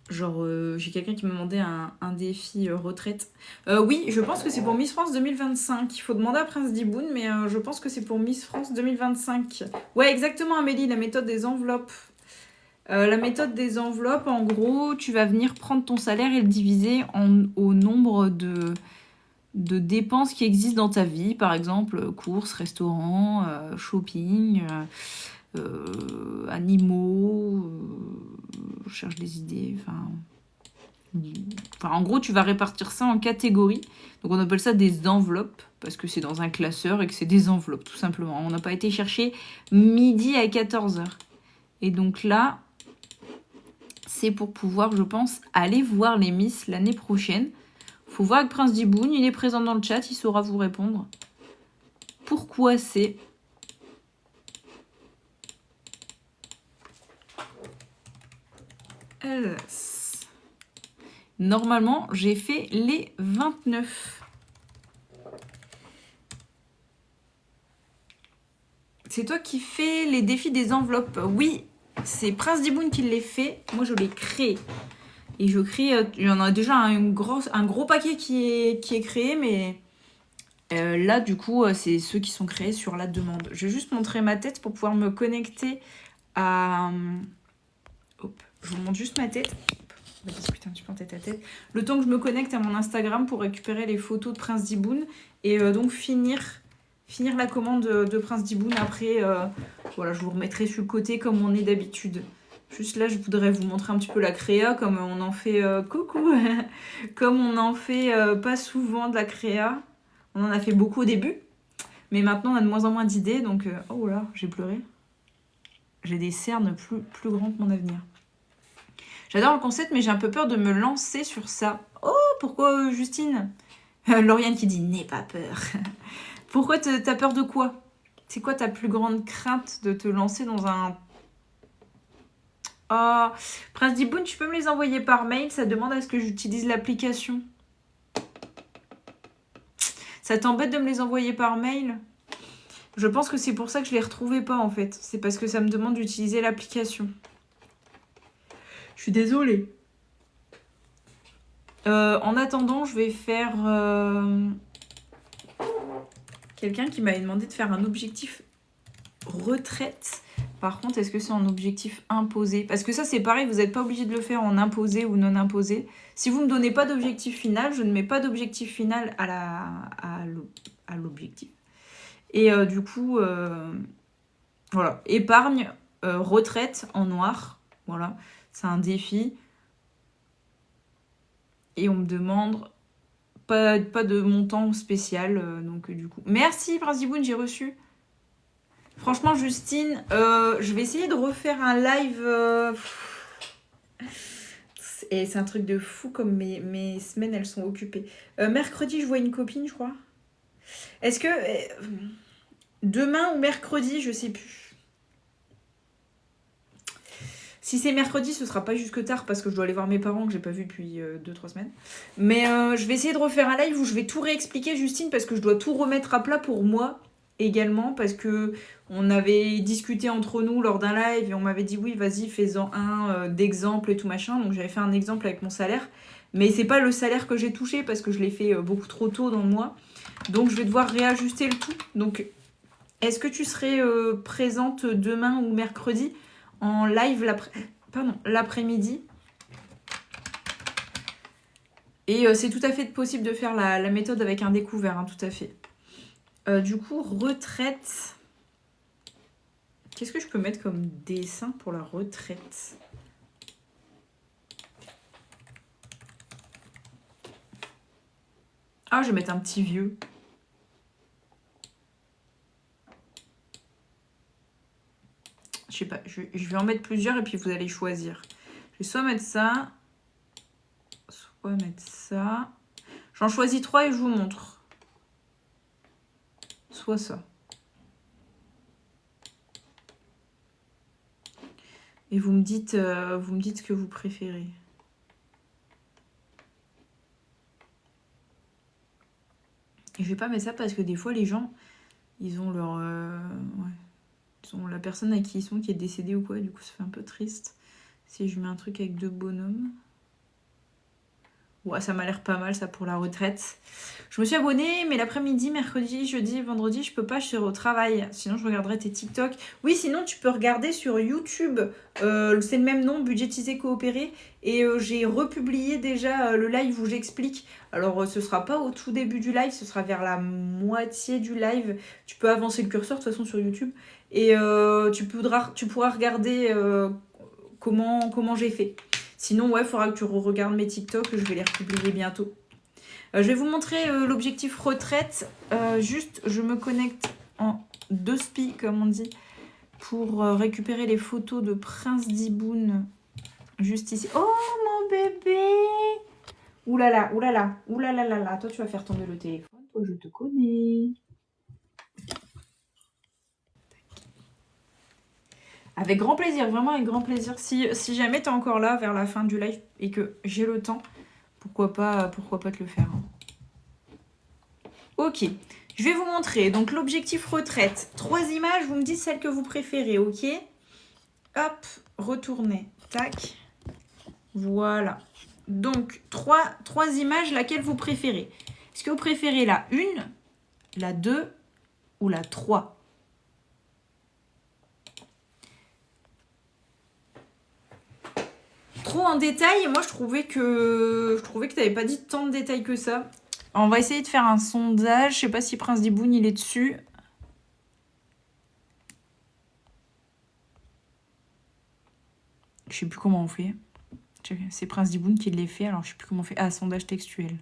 J'ai quelqu'un qui m'a demandé un défi retraite. Oui, je pense que c'est pour Miss France 2025. Il faut demander à Prince Diboun, mais je pense que c'est pour Miss France 2025. Ouais, exactement, Amélie, la méthode des enveloppes. La méthode des enveloppes, en gros, tu vas venir prendre ton salaire et le diviser au nombre de dépenses qui existent dans ta vie, par exemple courses, restaurants, shopping, animaux, je cherche des idées, enfin en gros tu vas répartir ça en catégories, donc on appelle ça des enveloppes parce que c'est dans un classeur et que c'est des enveloppes tout simplement. On n'a pas été chercher midi à 14h et donc là c'est pour pouvoir, je pense, aller voir les Miss l'année prochaine. Faut voir avec Prince Diboun, il est présent dans le chat, il saura vous répondre. Pourquoi c'est Normalement, j'ai fait les 29. C'est toi qui fais les défis des enveloppes. Oui, c'est Prince Diboun qui les fait. Moi, je les crée. Et je crée... il y en a déjà un gros paquet qui est créé, mais... là, du coup, c'est ceux qui sont créés sur la demande. Je vais juste montrer ma tête pour pouvoir me connecter à... Hop, je vous montre juste ma tête. On va discuter un petit peu en tête à tête. Le temps que je me connecte à mon Instagram pour récupérer les photos de Prince Diboun et donc finir la commande de Prince Diboun. Après, voilà, je vous remettrai sur le côté comme on est d'habitude. Juste là, je voudrais vous montrer un petit peu la créa, comme on en fait... coucou comme on en fait pas souvent de la créa. On en a fait beaucoup au début. Mais maintenant, on a de moins en moins d'idées. Donc, oh là, j'ai pleuré. J'ai des cernes plus grands que mon avenir. J'adore le concept, mais j'ai un peu peur de me lancer sur ça. Oh, pourquoi Justine Lauriane qui dit « N'aie pas peur ». Pourquoi t'as peur de quoi? C'est quoi ta plus grande crainte de te lancer dans un... Oh, Prince Diboun, tu peux me les envoyer par mail? Ça demande à ce que j'utilise l'application. Ça t'embête de me les envoyer par mail? Je pense que c'est pour ça que je les retrouvais pas, en fait. C'est parce que ça me demande d'utiliser l'application. Je suis désolée. En attendant, je vais faire... Quelqu'un qui m'avait demandé de faire un objectif retraite. Par contre, est-ce que c'est en objectif imposé? Parce que ça, c'est pareil, vous n'êtes pas obligé de le faire en imposé ou non imposé. Si vous ne me donnez pas d'objectif final, je ne mets pas d'objectif final à l'objectif. Et du coup, voilà. Épargne, retraite en noir. Voilà, c'est un défi. Et on me demande pas de montant spécial. Donc du coup, merci Prince Diboun, j'ai reçu. Franchement, Justine, je vais essayer de refaire un live. Et c'est un truc de fou comme mes semaines, elles sont occupées. Mercredi, je vois une copine, je crois. Est-ce que... demain ou mercredi, je sais plus. Si c'est mercredi, ce sera pas jusque tard parce que je dois aller voir mes parents que j'ai pas vu depuis 2-3 semaines. Mais je vais essayer de refaire un live où je vais tout réexpliquer, Justine, parce que je dois tout remettre à plat pour moi également, parce que on avait discuté entre nous lors d'un live et on m'avait dit oui, vas-y, fais-en un d'exemple et tout machin. Donc j'avais fait un exemple avec mon salaire, mais c'est pas le salaire que j'ai touché parce que je l'ai fait beaucoup trop tôt dans le mois. Donc je vais devoir réajuster le tout. Donc est-ce que tu serais présente demain ou mercredi en live l'après-midi? Et c'est tout à fait possible de faire la méthode avec un découvert, hein, tout à fait. Du coup, retraite. Qu'est-ce que je peux mettre comme dessin pour la retraite? Ah, je vais mettre un petit vieux. Je sais pas, je vais en mettre plusieurs et puis vous allez choisir. Je vais soit mettre ça, soit mettre ça. J'en choisis 3 et je vous montre. Soit ça. Et vous me dites ce que vous préférez. Et je vais pas mettre ça parce que des fois les gens, ils ont leur... ouais. Ils ont la personne à qui ils sont qui est décédée ou quoi, du coup ça fait un peu triste. Si je mets un truc avec 2 bonhommes. Ouais, ça m'a l'air pas mal ça pour la retraite. Je me suis abonnée, mais l'après-midi, mercredi, jeudi, vendredi, je peux pas, je serai au travail. Sinon, je regarderai tes TikTok. Oui, sinon, tu peux regarder sur YouTube. C'est le même nom, budgétisé coopéré. Et j'ai republié déjà le live où j'explique. Alors, ce sera pas au tout début du live, ce sera vers la moitié du live. Tu peux avancer le curseur de toute façon sur YouTube. Et tu pourras regarder comment j'ai fait. Sinon, ouais, il faudra que tu regardes mes TikTok, je vais les republier bientôt. Je vais vous montrer l'objectif retraite. Juste, je me connecte en 2 spi, comme on dit, pour récupérer les photos de Prince Diboun. Juste ici. Oh, mon bébé! Oulala, oulala, oulala, là, là. Toi, tu vas faire tomber le téléphone. Toi, je te connais. Avec grand plaisir, vraiment avec grand plaisir. Si jamais tu es encore là vers la fin du live et que j'ai le temps, pourquoi pas te le faire. Ok, je vais vous montrer. Donc l'objectif retraite. 3 images, vous me dites celle que vous préférez, ok? Hop, retournez. Tac. Voilà. Donc 3 images, laquelle vous préférez? Est-ce que vous préférez la 1, la 2 ou la 3? Trop en détail, moi je trouvais que tu n'avais pas dit tant de détails que ça. On va essayer de faire un sondage. Je sais pas si Prince Diboun il est dessus. Je sais plus comment on fait. C'est Prince Diboun qui l'a fait, alors je sais plus comment on fait. Ah, sondage textuel.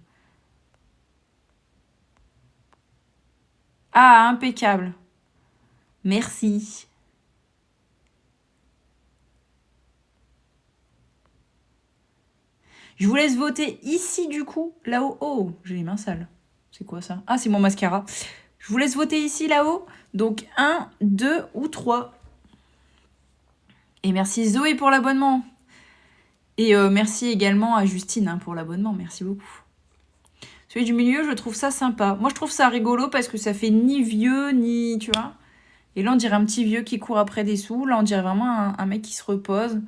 Ah, impeccable. Merci. Je vous laisse voter ici du coup, là-haut. Oh, j'ai les mains sales. C'est quoi ça? Ah, c'est mon mascara. Je vous laisse voter ici, là-haut. Donc 1, 2 ou 3. Et merci Zoé pour l'abonnement. Et merci également à Justine hein, pour l'abonnement. Merci beaucoup. Celui du milieu, je trouve ça sympa. Moi, je trouve ça rigolo parce que ça fait ni vieux, ni... Tu vois? Et là, on dirait un petit vieux qui court après des sous. Là, on dirait vraiment un mec qui se repose.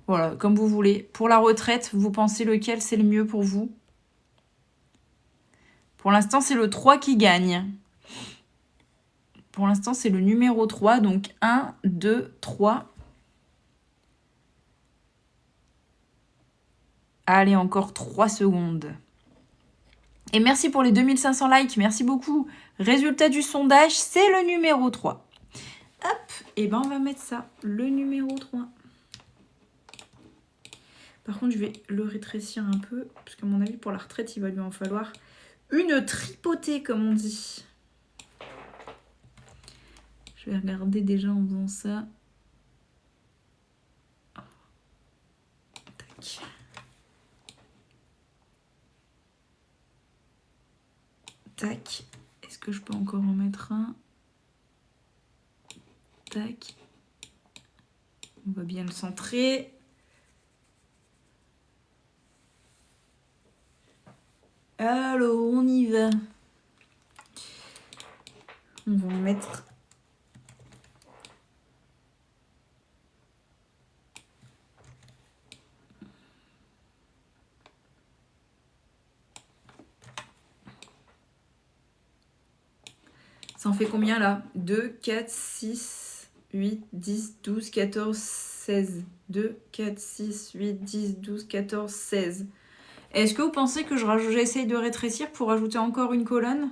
Voilà, comme vous voulez. Pour la retraite, vous pensez lequel c'est le mieux pour vous? Pour l'instant, c'est le 3 qui gagne. Pour l'instant, c'est le numéro 3. Donc 1, 2, 3. Allez, encore 3 secondes. Et merci pour les 2500 likes. Merci beaucoup. Résultat du sondage, c'est le numéro 3. Hop, et ben on va mettre ça, le numéro 3. Par contre, je vais le rétrécir un peu, parce qu'à mon avis, pour la retraite, il va lui en falloir une tripotée, comme on dit. Je vais regarder déjà en faisant ça. Tac. Tac. Est-ce que je peux encore en mettre un? Tac. On va bien le centrer. Alors, on y va. On va en mettre... Ça en fait combien là? 2, 4, 6, 8, 10, 12, 14, 16. 2, 4, 6, 8, 10, 12, 14, 16. Est-ce que vous pensez que j'essaye de rétrécir pour ajouter encore une colonne?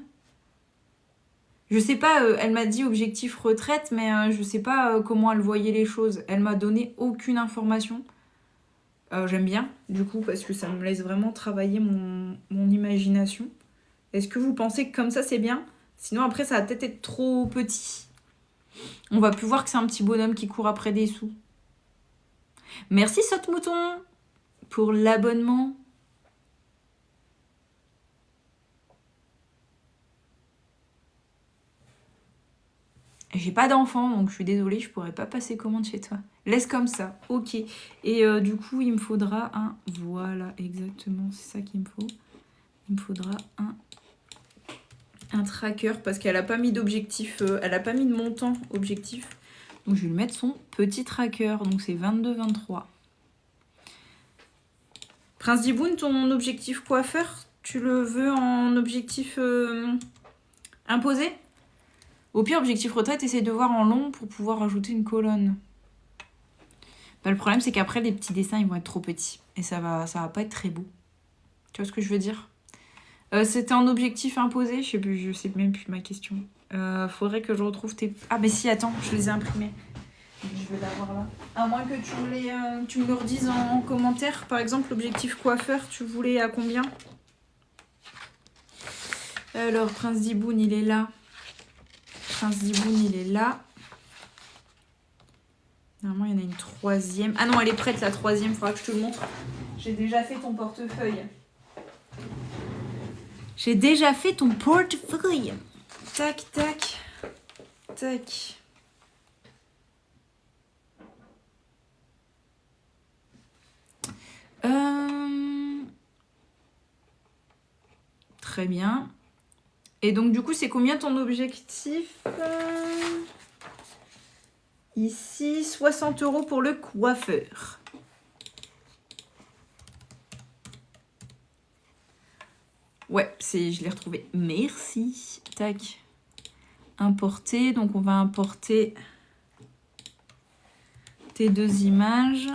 Je sais pas, elle m'a dit objectif retraite, mais je sais pas comment elle voyait les choses. Elle m'a donné aucune information. J'aime bien, du coup, parce que ça me laisse vraiment travailler mon imagination. Est-ce que vous pensez que comme ça, c'est bien? Sinon, après, ça va peut-être être trop petit. On va plus voir que c'est un petit bonhomme qui court après des sous. Merci, Saute-Mouton, pour l'abonnement. J'ai pas d'enfant, donc je suis désolée, je pourrais pas passer commande chez toi. Laisse comme ça, ok. Et du coup, il me faudra un... Voilà, exactement, c'est ça qu'il me faut. Il me faudra un tracker, parce qu'elle a pas mis d'objectif, elle a pas mis de montant objectif. Donc je vais lui mettre son petit tracker, donc c'est 22-23. Prince Diboun, ton objectif coiffeur, tu le veux en objectif imposé? Au pire, objectif retraite, essaye de voir en long pour pouvoir ajouter une colonne. Bah, le problème, c'est qu'après, les petits dessins, ils vont être trop petits. Et ça va pas être très beau. Tu vois ce que je veux dire? C'était en objectif imposé, je sais même plus ma question. Faudrait que je retrouve tes... Ah, mais si, attends, je les ai imprimés. Je vais l'avoir là. À moins que tu me le redises en commentaire. Par exemple, l'objectif coiffeur, tu voulais à combien? Alors, Prince Diboun, il est là. Prince Diboun, il est là. Normalement, il y en a une troisième. Ah non, elle est prête, la troisième. Il faudra que je te le montre. J'ai déjà fait ton portefeuille. J'ai déjà fait ton portefeuille. Tac, tac. Tac. Très bien. Et donc, du coup, c'est combien ton objectif? Ici, 60 € pour le coiffeur. Ouais, je l'ai retrouvé. Merci. Tac. Importer. Donc, on va importer tes deux images.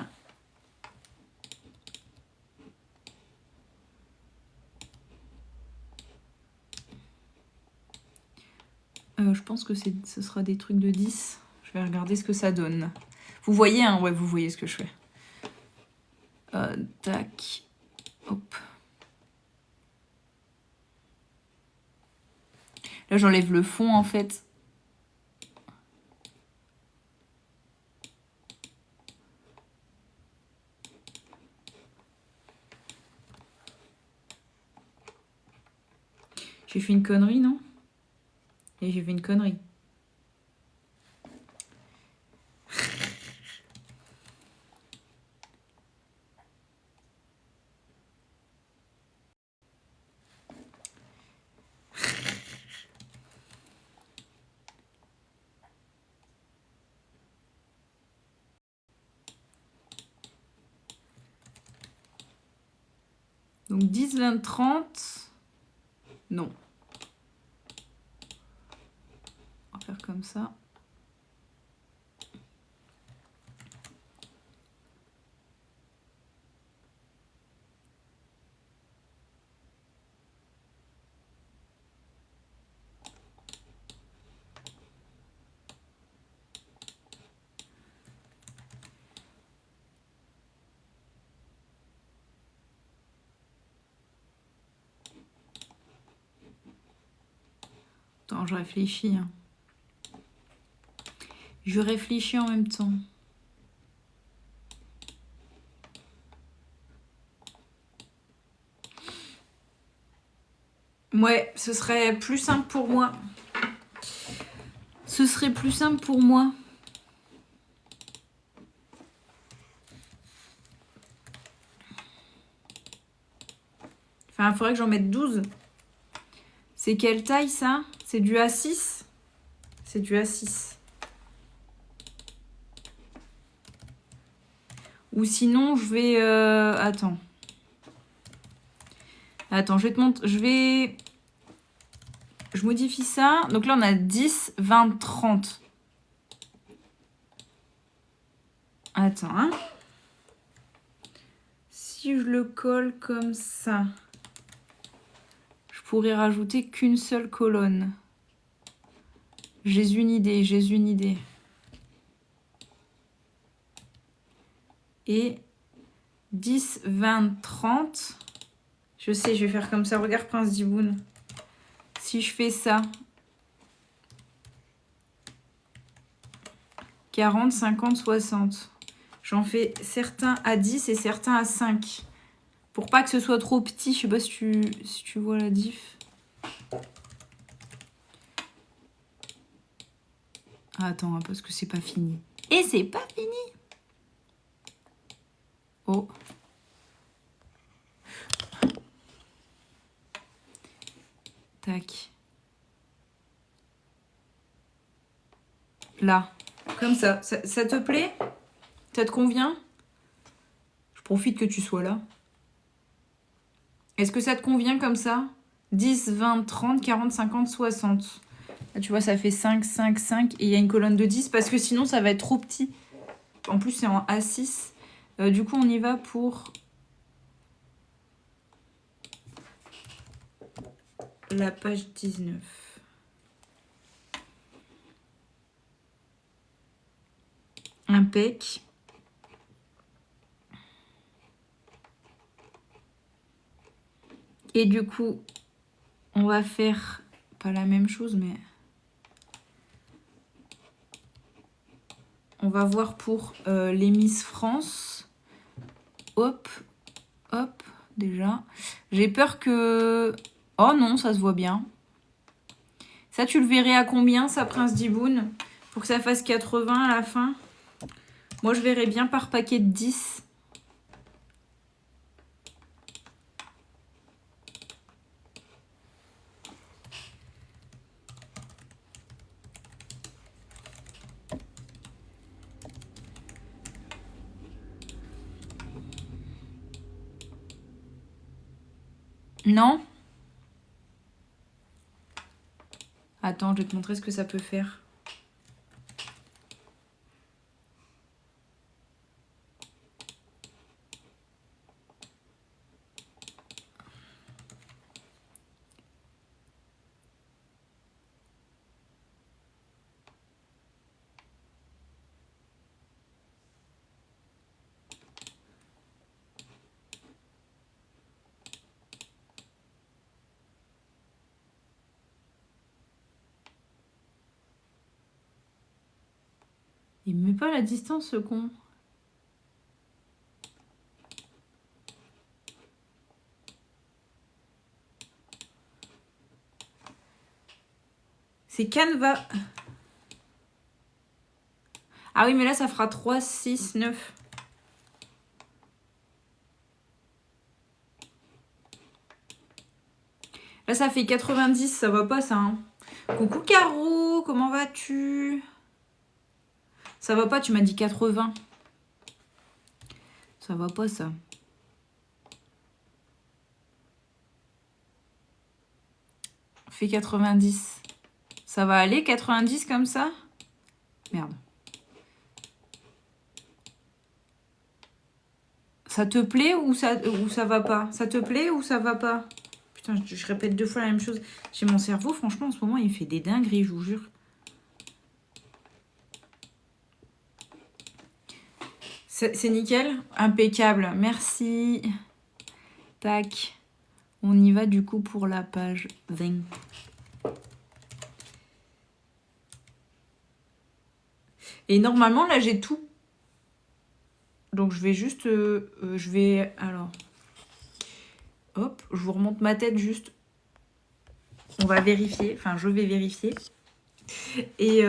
Je pense que ce sera des trucs de 10. Je vais regarder ce que ça donne. Vous voyez, hein? Ouais, vous voyez ce que je fais. Tac. Hop. Là, j'enlève le fond, en fait. J'ai fait une connerie, non? Et j'ai fait une connerie. Donc 10, 20, 30. Non. On va faire comme ça. Attends, je réfléchis. Hein. Je réfléchis en même temps. Ouais, ce serait plus simple pour moi. Ce serait plus simple pour moi. Enfin, il faudrait que j'en mette 12. C'est quelle taille, ça? C'est du A6? C'est du A6. Ou sinon, je vais... Attends. Attends, je vais te montrer... Je modifie ça. Donc là, on a 10, 20, 30. Attends, hein. Si je le colle comme ça, je pourrais rajouter qu'une seule colonne. J'ai une idée, j'ai une idée. Et 10, 20, 30. Je sais, je vais faire comme ça. Regarde Prince Diboun. Si je fais ça, 40, 50, 60. J'en fais certains à 10 et certains à 5. Pour pas que ce soit trop petit. Je sais pas si tu vois la diff. Attends, hein, parce que c'est pas fini. Et c'est pas fini. Oh. Tac. Là. Comme ça. Ça te plaît? Ça te convient? Je profite que tu sois là. Est-ce que ça te convient comme ça? 10, 20, 30, 40, 50, 60. Là, tu vois, ça fait 5, 5, 5. Et il y a une colonne de 10 parce que sinon, ça va être trop petit. En plus, c'est en A6. Du coup, on y va pour la page 19. Impec. Et du coup, on va faire pas la même chose, mais on va voir pour les Miss France. Hop, hop, déjà. J'ai peur que... Oh non, ça se voit bien. Ça, tu le verrais à combien, ça, Prince Diboun? Pour que ça fasse 80 à la fin. Moi, je verrais bien par paquet de 10. Non? Attends, je vais te montrer ce que ça peut faire. Il me met pas la distance, ce con. C'est Canva. Ah oui, mais là, ça fera 3, 6, 9. Là, ça fait 90. Ça va pas, ça. Hein. Coucou, Caro. Comment vas-tu? Ça va pas, tu m'as dit 80. Ça va pas, ça. Fait 90. Ça va aller, 90 comme ça? Merde. Ça te plaît ou ça va pas? Ça te plaît ou ça va pas? Putain, je répète 2 fois la même chose. J'ai mon cerveau, franchement, en ce moment, il fait des dingueries, je vous jure. C'est nickel? Impeccable. Merci. Tac. On y va du coup pour la page 20. Et normalement, là, j'ai tout. Donc, je vais juste... Alors... Hop, je vous remonte ma tête juste. On va vérifier. Enfin, je vais vérifier. Et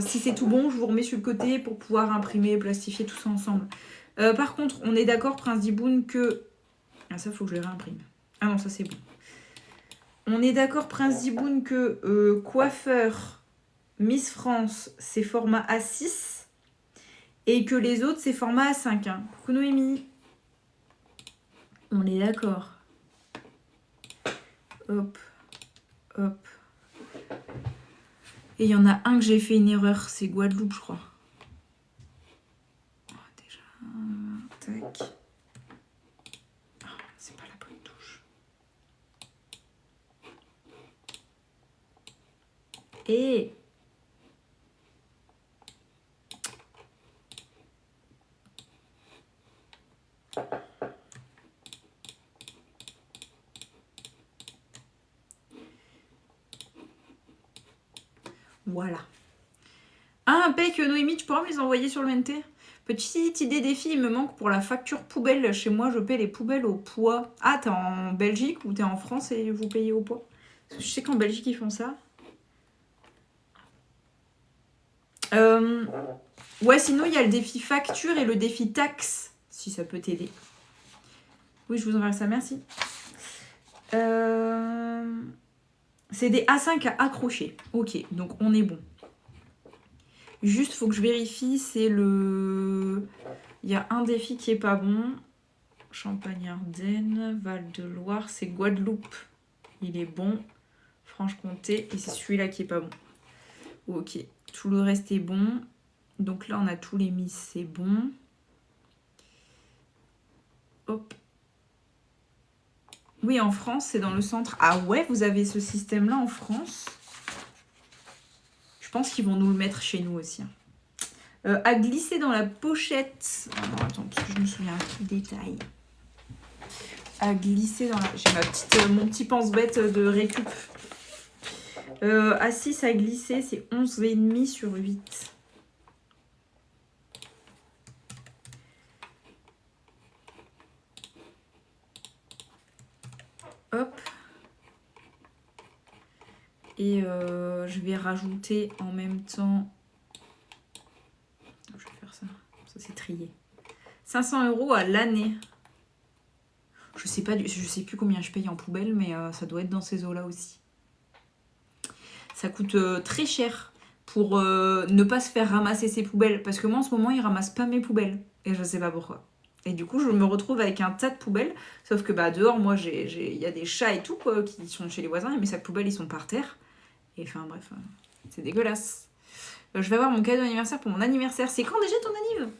si c'est tout bon, je vous remets sur le côté pour pouvoir imprimer, plastifier tout ça ensemble. Par contre, on est d'accord, Prince Diboun, que... Ah, ça, faut que je les réimprime. Ah non, ça c'est bon. On est d'accord, Prince Ziboun, que coiffeur, Miss France, c'est format A6 et que les autres, c'est format A5. Hein. Coucou Noémie. On est d'accord. Hop, hop. Et il y en a un que j'ai fait une erreur, c'est Guadeloupe, je crois. Oh, déjà, tac. Oh, c'est pas la bonne touche. Et... Voilà. Ah, impec, Noémie, tu pourras me les envoyer sur le NT? Petite idée défi, il me manque pour la facture poubelle. Chez moi, je paie les poubelles au poids. Ah, t'es en Belgique ou t'es en France et vous payez au poids? Parce que je sais qu'en Belgique, ils font ça. Ouais, sinon, il y a le défi facture et le défi taxe, si ça peut t'aider. Oui, je vous enverrai ça, merci. C'est des A5 à accrocher. Ok, donc on est bon. Juste, faut que je vérifie, c'est le... Il y a un défi qui est pas bon. Champagne-Ardenne, Val-de-Loire, c'est Guadeloupe. Il est bon. Franche-Comté, et c'est celui-là qui est pas bon. Ok, tout le reste est bon. Donc là, on a tous les miss, c'est bon. Hop. Oui, en France, c'est dans le centre. Ah ouais, vous avez ce système-là en France? Je pense qu'ils vont nous le mettre chez nous aussi. À glisser dans la pochette. Alors, attends, parce que je me souviens plus des détails. À glisser dans la... J'ai mon petit pense-bête de récup. A6 à glisser, c'est 11,5 sur 8. Hop. Et je vais rajouter en même temps... Je vais faire ça. Ça, c'est trié. 500 € à l'année. Je sais plus combien je paye en poubelle, mais ça doit être dans ces eaux-là aussi. Ça coûte très cher pour ne pas se faire ramasser ses poubelles. Parce que moi, en ce moment, ils ramassent pas mes poubelles. Et je sais pas pourquoi. Et du coup, je me retrouve avec un tas de poubelles. Sauf que dehors, moi, il y a des chats et tout quoi, qui sont chez les voisins. Et mes sacs poubelles, ils sont par terre. Et enfin, bref, c'est dégueulasse. Je vais avoir mon cadeau d'anniversaire pour mon anniversaire. C'est quand déjà ton anniv?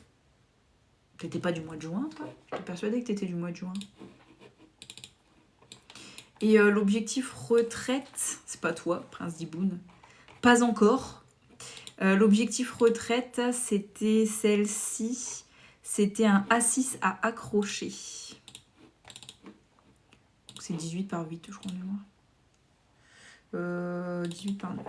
T'étais pas du mois de juin, toi? J'étais persuadée que t'étais du mois de juin. Et l'objectif retraite, c'est pas toi, Prince Diboun, pas encore. L'objectif retraite, c'était celle-ci. C'était un A6 à accrocher. C'est 18 par 8, je crois, en mémoire. 18 par 9.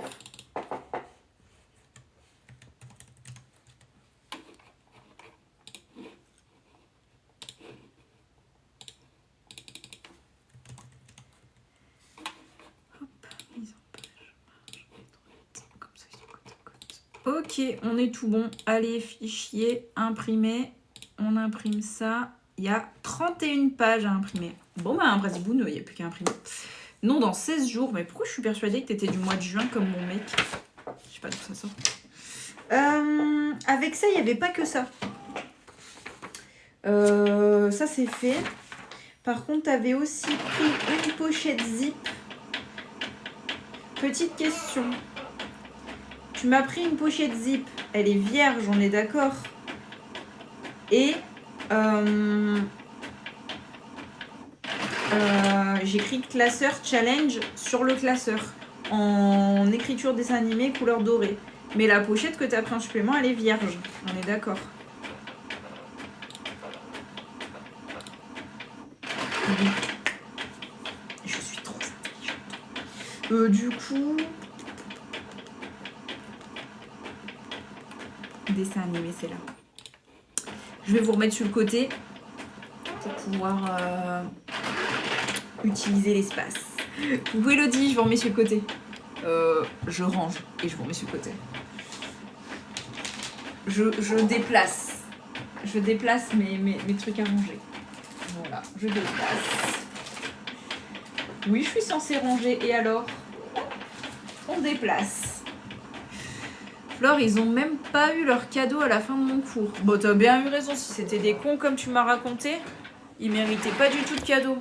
Ok, on est tout bon. Allez, fichier, imprimer. On imprime ça. Il y a 31 pages à imprimer. Bon, un Brasiboun, il n'y a plus qu'à imprimer. Non, dans 16 jours. Mais pourquoi je suis persuadée que tu étais du mois de juin comme mon mec? Je sais pas d'où ça sort. Avec ça, il n'y avait pas que ça. Ça, c'est fait. Par contre, tu avais aussi pris une pochette zip. Petite question. Tu m'as pris une pochette zip. Elle est vierge, on est d'accord. Et j'écris classeur challenge sur le classeur. En écriture dessin animé couleur dorée. Mais la pochette que tu as pris en supplément, elle est vierge. On est d'accord. Oui. Je suis trop intelligente. Du coup... Dessin animé, c'est là. Je vais vous remettre sur le côté pour pouvoir utiliser l'espace. Coucou Elodie, je vous remets sur le côté. Je range et je vous remets sur le côté. Je déplace. Je déplace mes trucs à ranger. Voilà, je déplace. Oui, je suis censée ranger. Et alors? On déplace. Flore, ils ont même pas eu leur cadeau à la fin de mon cours. Bon, t'as bien eu raison. Si c'était des cons comme tu m'as raconté, ils méritaient pas du tout de cadeau.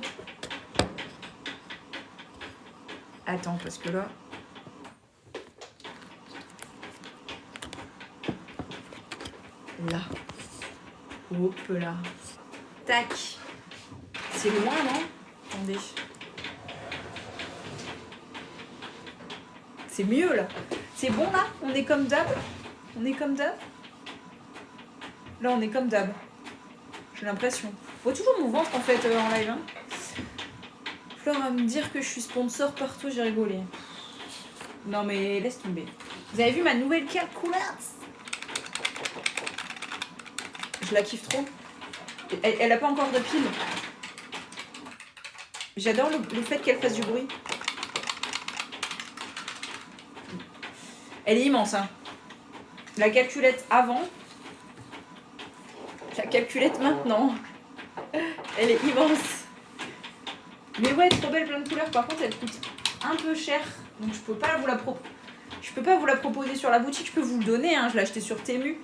Attends, parce que là... Là. Hop là. Tac. C'est loin, non? Attendez. C'est mieux, là. C'est bon, là? On est comme d'hab? On est comme d'hab? Là, on est comme d'hab. J'ai l'impression. Je vois toujours mon ventre, en fait, en live. Hein. Flore va me dire que je suis sponsor partout, j'ai rigolé. Non, mais laisse tomber. Vous avez vu ma nouvelle calculatrice? Je la kiffe trop. Elle a pas encore de pile. J'adore le fait qu'elle fasse du bruit. Elle est immense, hein. La calculette avant. La calculette maintenant. Elle est immense. Mais ouais, trop belle, plein de couleurs. Par contre, elle coûte un peu cher. Donc je peux pas vous la proposer sur la boutique. Je peux vous le donner, hein. Je l'ai acheté sur Temu.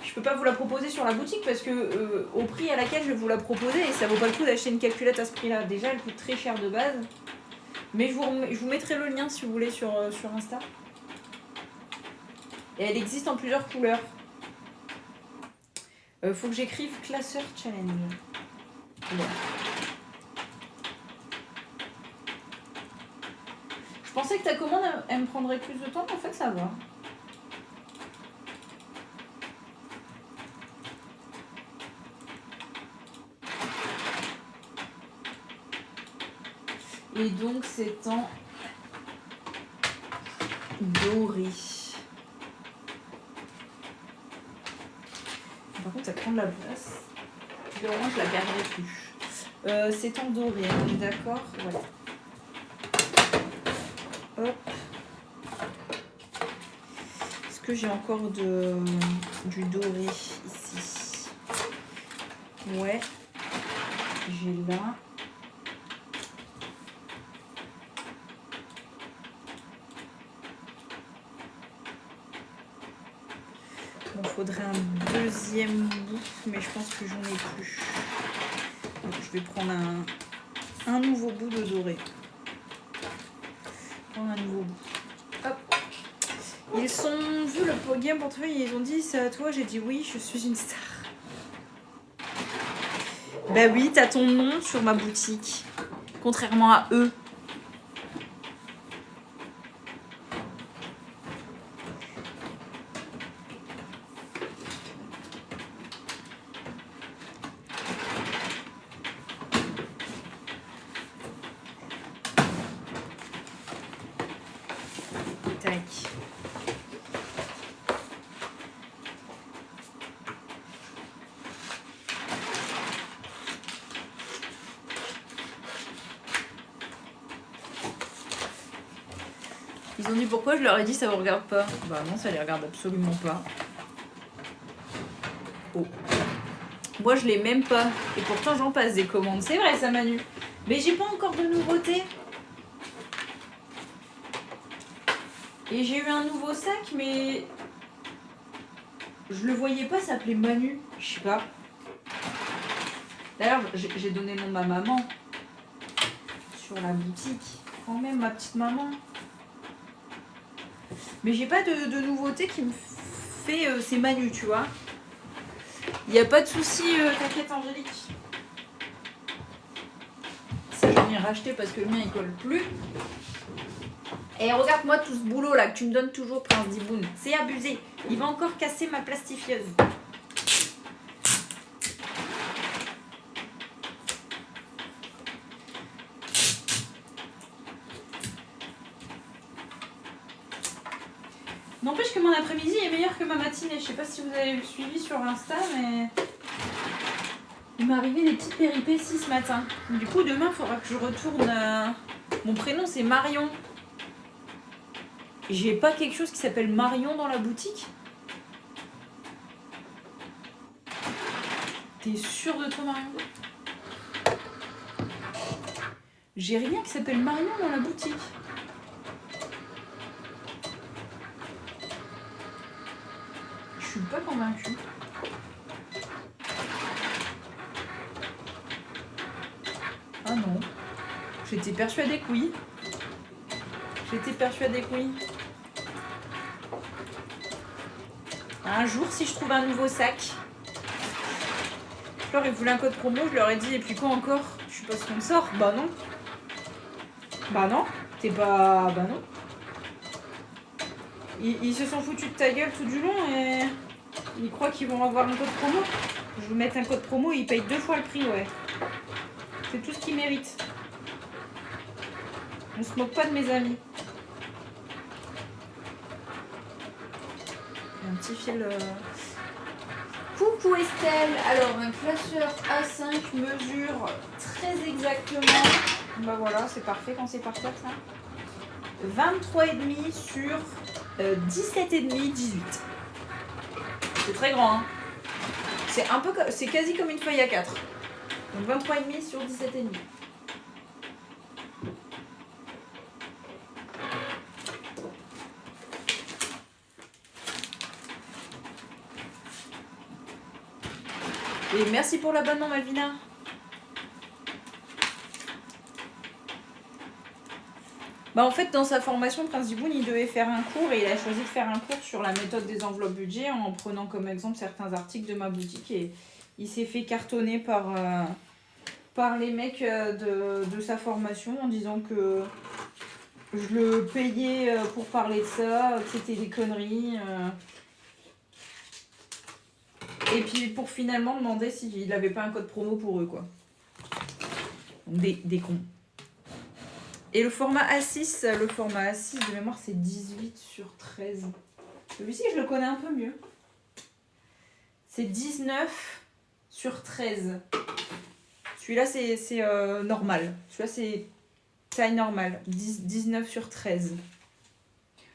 Je peux pas vous la proposer sur la boutique parce que au prix à laquelle je vais vous la proposer, et ça vaut pas le coup d'acheter une calculette à ce prix-là. Déjà, elle coûte très cher de base. Mais je vous mettrai le lien si vous voulez sur Insta. Et elle existe en plusieurs couleurs. Faut que j'écrive classeur challenge. Voilà. Je pensais que ta commande elle me prendrait plus de temps, en fait ça va. Et donc c'est en doré. Par contre ça prend de la place. Mais au moins je la garderai plus. C'est en doré, on est d'accord? Voilà. Hop. Est-ce que j'ai encore du doré ici? Ouais. J'ai là. Bon, faudrait un deuxième bout, mais je pense que j'en ai plus. Donc je vais prendre un nouveau bout de doré. Prendre un nouveau bout. Hop. Ils sont vu le podium portefeuille, ils ont dit c'est à toi. J'ai dit oui, je suis une star. Bah oui, t'as ton nom sur ma boutique. Contrairement à eux. Tac. Ils ont dit pourquoi, je leur ai dit ça vous regarde pas. Bah non, ça les regarde absolument pas. Oh. Moi je l'ai même pas. Et pourtant j'en passe des commandes. C'est vrai ça Manu. Mais j'ai pas encore de nouveautés. Et j'ai eu un nouveau sac mais... Je le voyais pas s'appeler Manu. Je sais pas. D'ailleurs j'ai donné le nom de ma maman. Sur la boutique. Quand même ma petite maman. Mais j'ai pas de nouveauté qui me fait c'est Manu, tu vois. Il n'y a pas de souci, t'inquiète Angélique. Ça, je viens racheter parce que le mien il colle plus. Et regarde-moi tout ce boulot là que tu me donnes toujours, Prince Diboun. C'est abusé. Il va encore casser ma plastifieuse. N'empêche que mon après-midi est meilleur que ma matinée. Je sais pas si vous avez suivi sur Insta, mais il m'est arrivé des petites péripéties ce matin. Du coup, demain, il faudra que je retourne. Mon prénom, c'est Marion. J'ai pas quelque chose qui s'appelle Marion dans la boutique? T'es sûre de toi, Marion? J'ai rien qui s'appelle Marion dans la boutique. Je suis pas convaincue. Ah non. J'étais persuadée que oui. Un jour, si je trouve un nouveau sac. Fleur, ils voulaient un code promo, je leur ai dit, et puis quoi encore? Je suis pas sponsor. Bah non. Bah non. T'es pas... Bah non. Ils se sont foutus de ta gueule tout du long et ils croient qu'ils vont avoir un code promo. Je vais mettre un code promo, ils payent 2 fois le prix, ouais. C'est tout ce qu'ils méritent. On se moque pas de mes amis. Un petit fil... Coucou Estelle. Alors, un classeur A5 mesure très exactement... Bah voilà, c'est parfait quand c'est par terre, ça. 23,5 sur 17,5, 18. C'est très grand, hein. C'est quasi comme une feuille A4. Donc 23,5 sur 17,5. Et merci pour l'abonnement, Malvina. Bah en fait, dans sa formation, Prince Diboun, il devait faire un cours et il a choisi de faire un cours sur la méthode des enveloppes budget en prenant comme exemple certains articles de ma boutique et il s'est fait cartonner par les mecs de sa formation en disant que je le payais pour parler de ça, que c'était des conneries. Et puis pour finalement demander s'il n'avait pas un code promo pour eux, quoi. Des cons. Et le format A6 de mémoire, c'est 18 sur 13. Celui-ci, je le connais un peu mieux. C'est 19 sur 13. Celui-là, c'est normal. Celui-là, c'est taille normale. 19 sur 13.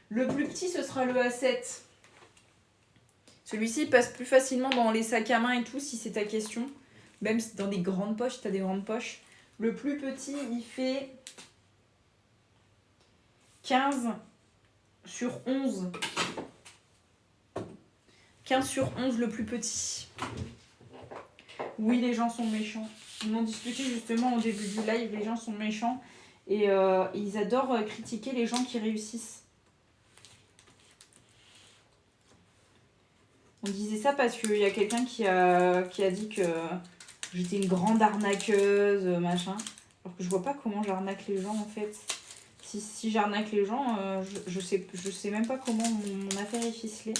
Le plus petit, ce sera le A7. Celui-ci passe plus facilement dans les sacs à main et tout, si c'est ta question. Même dans des grandes poches, si tu as des grandes poches. Le plus petit, il fait 15 sur 11. 15 sur 11, le plus petit. Oui, les gens sont méchants. Ils m'ont discuté justement au début du live. Les gens sont méchants. Et ils adorent critiquer les gens qui réussissent. On disait ça parce qu'il y a quelqu'un qui a dit que j'étais une grande arnaqueuse, machin. Alors que je vois pas comment j'arnaque les gens en fait. Si j'arnaque les gens, je sais même pas comment mon affaire est ficelée.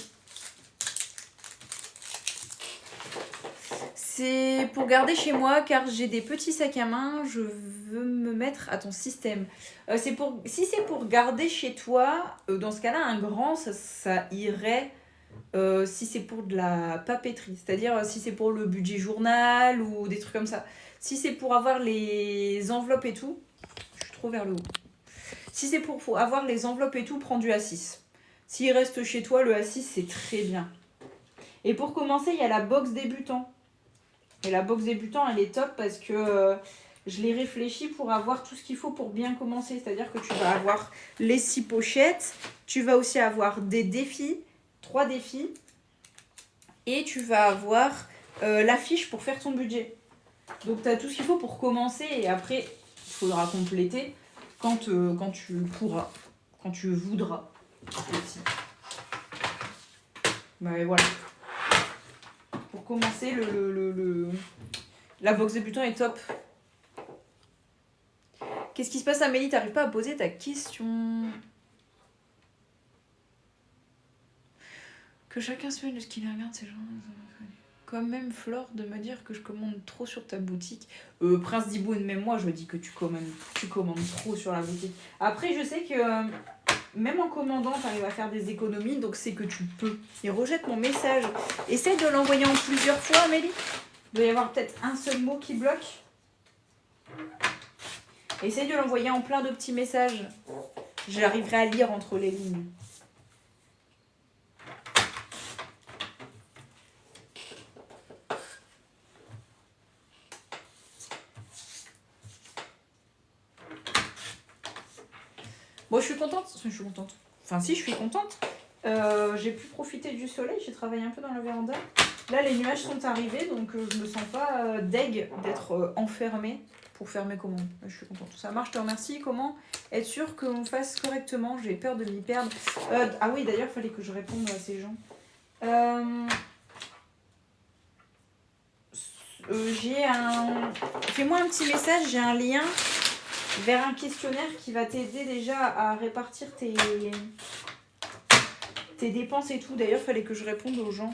C'est pour garder chez moi car j'ai des petits sacs à main, je veux me mettre à ton système. Si c'est pour garder chez toi, dans ce cas-là, un grand, ça irait si c'est pour de la papeterie. C'est-à-dire si c'est pour le budget journal ou des trucs comme ça. Si c'est pour avoir les enveloppes et tout, je suis trop vers le haut. Si c'est pour avoir les enveloppes et tout, prends du A6. S'il reste chez toi, le A6, c'est très bien. Et pour commencer, il y a la box débutant. Et la box débutant, elle est top parce que je l'ai réfléchi pour avoir tout ce qu'il faut pour bien commencer. C'est-à-dire que tu vas avoir les 6 pochettes, tu vas aussi avoir des défis, 3 défis, et tu vas avoir la fiche pour faire ton budget. Donc tu as tout ce qu'il faut pour commencer et après, il faudra compléter quand tu pourras, quand tu voudras aussi. Bah, voilà. Pour commencer, la box débutant est top. Qu'est-ce qui se passe, Amélie? T'arrives pas à poser ta question. Que chacun se mette de ce qu'il regarde, ces gens. Quand même, Flore, de me dire que je commande trop sur ta boutique. Prince Diboun, même moi, je dis que tu commandes trop sur la boutique. Après, je sais que même en commandant, t'arrives à faire des économies, donc c'est que tu peux. Et rejette mon message. Essaye de l'envoyer en plusieurs fois, Amélie. Il doit y avoir peut-être un seul mot qui bloque. Essaye de l'envoyer en plein de petits messages. J'arriverai à lire entre les lignes. Bon, je suis contente. Je suis contente. Enfin, si, je suis contente. J'ai pu profiter du soleil. J'ai travaillé un peu dans la véranda. Là, les nuages sont arrivés, donc je me sens pas deg d'être enfermée pour faire mes commandes. Là, je suis contente. Ça marche, je te remercie. Comment être sûr qu'on fasse correctement? J'ai peur de m'y perdre. Ah oui, d'ailleurs, il fallait que je réponde à ces gens. J'ai un... Fais-moi un petit message, j'ai un lien vers un questionnaire qui va t'aider déjà à répartir tes dépenses et tout. D'ailleurs, il fallait que je réponde aux gens.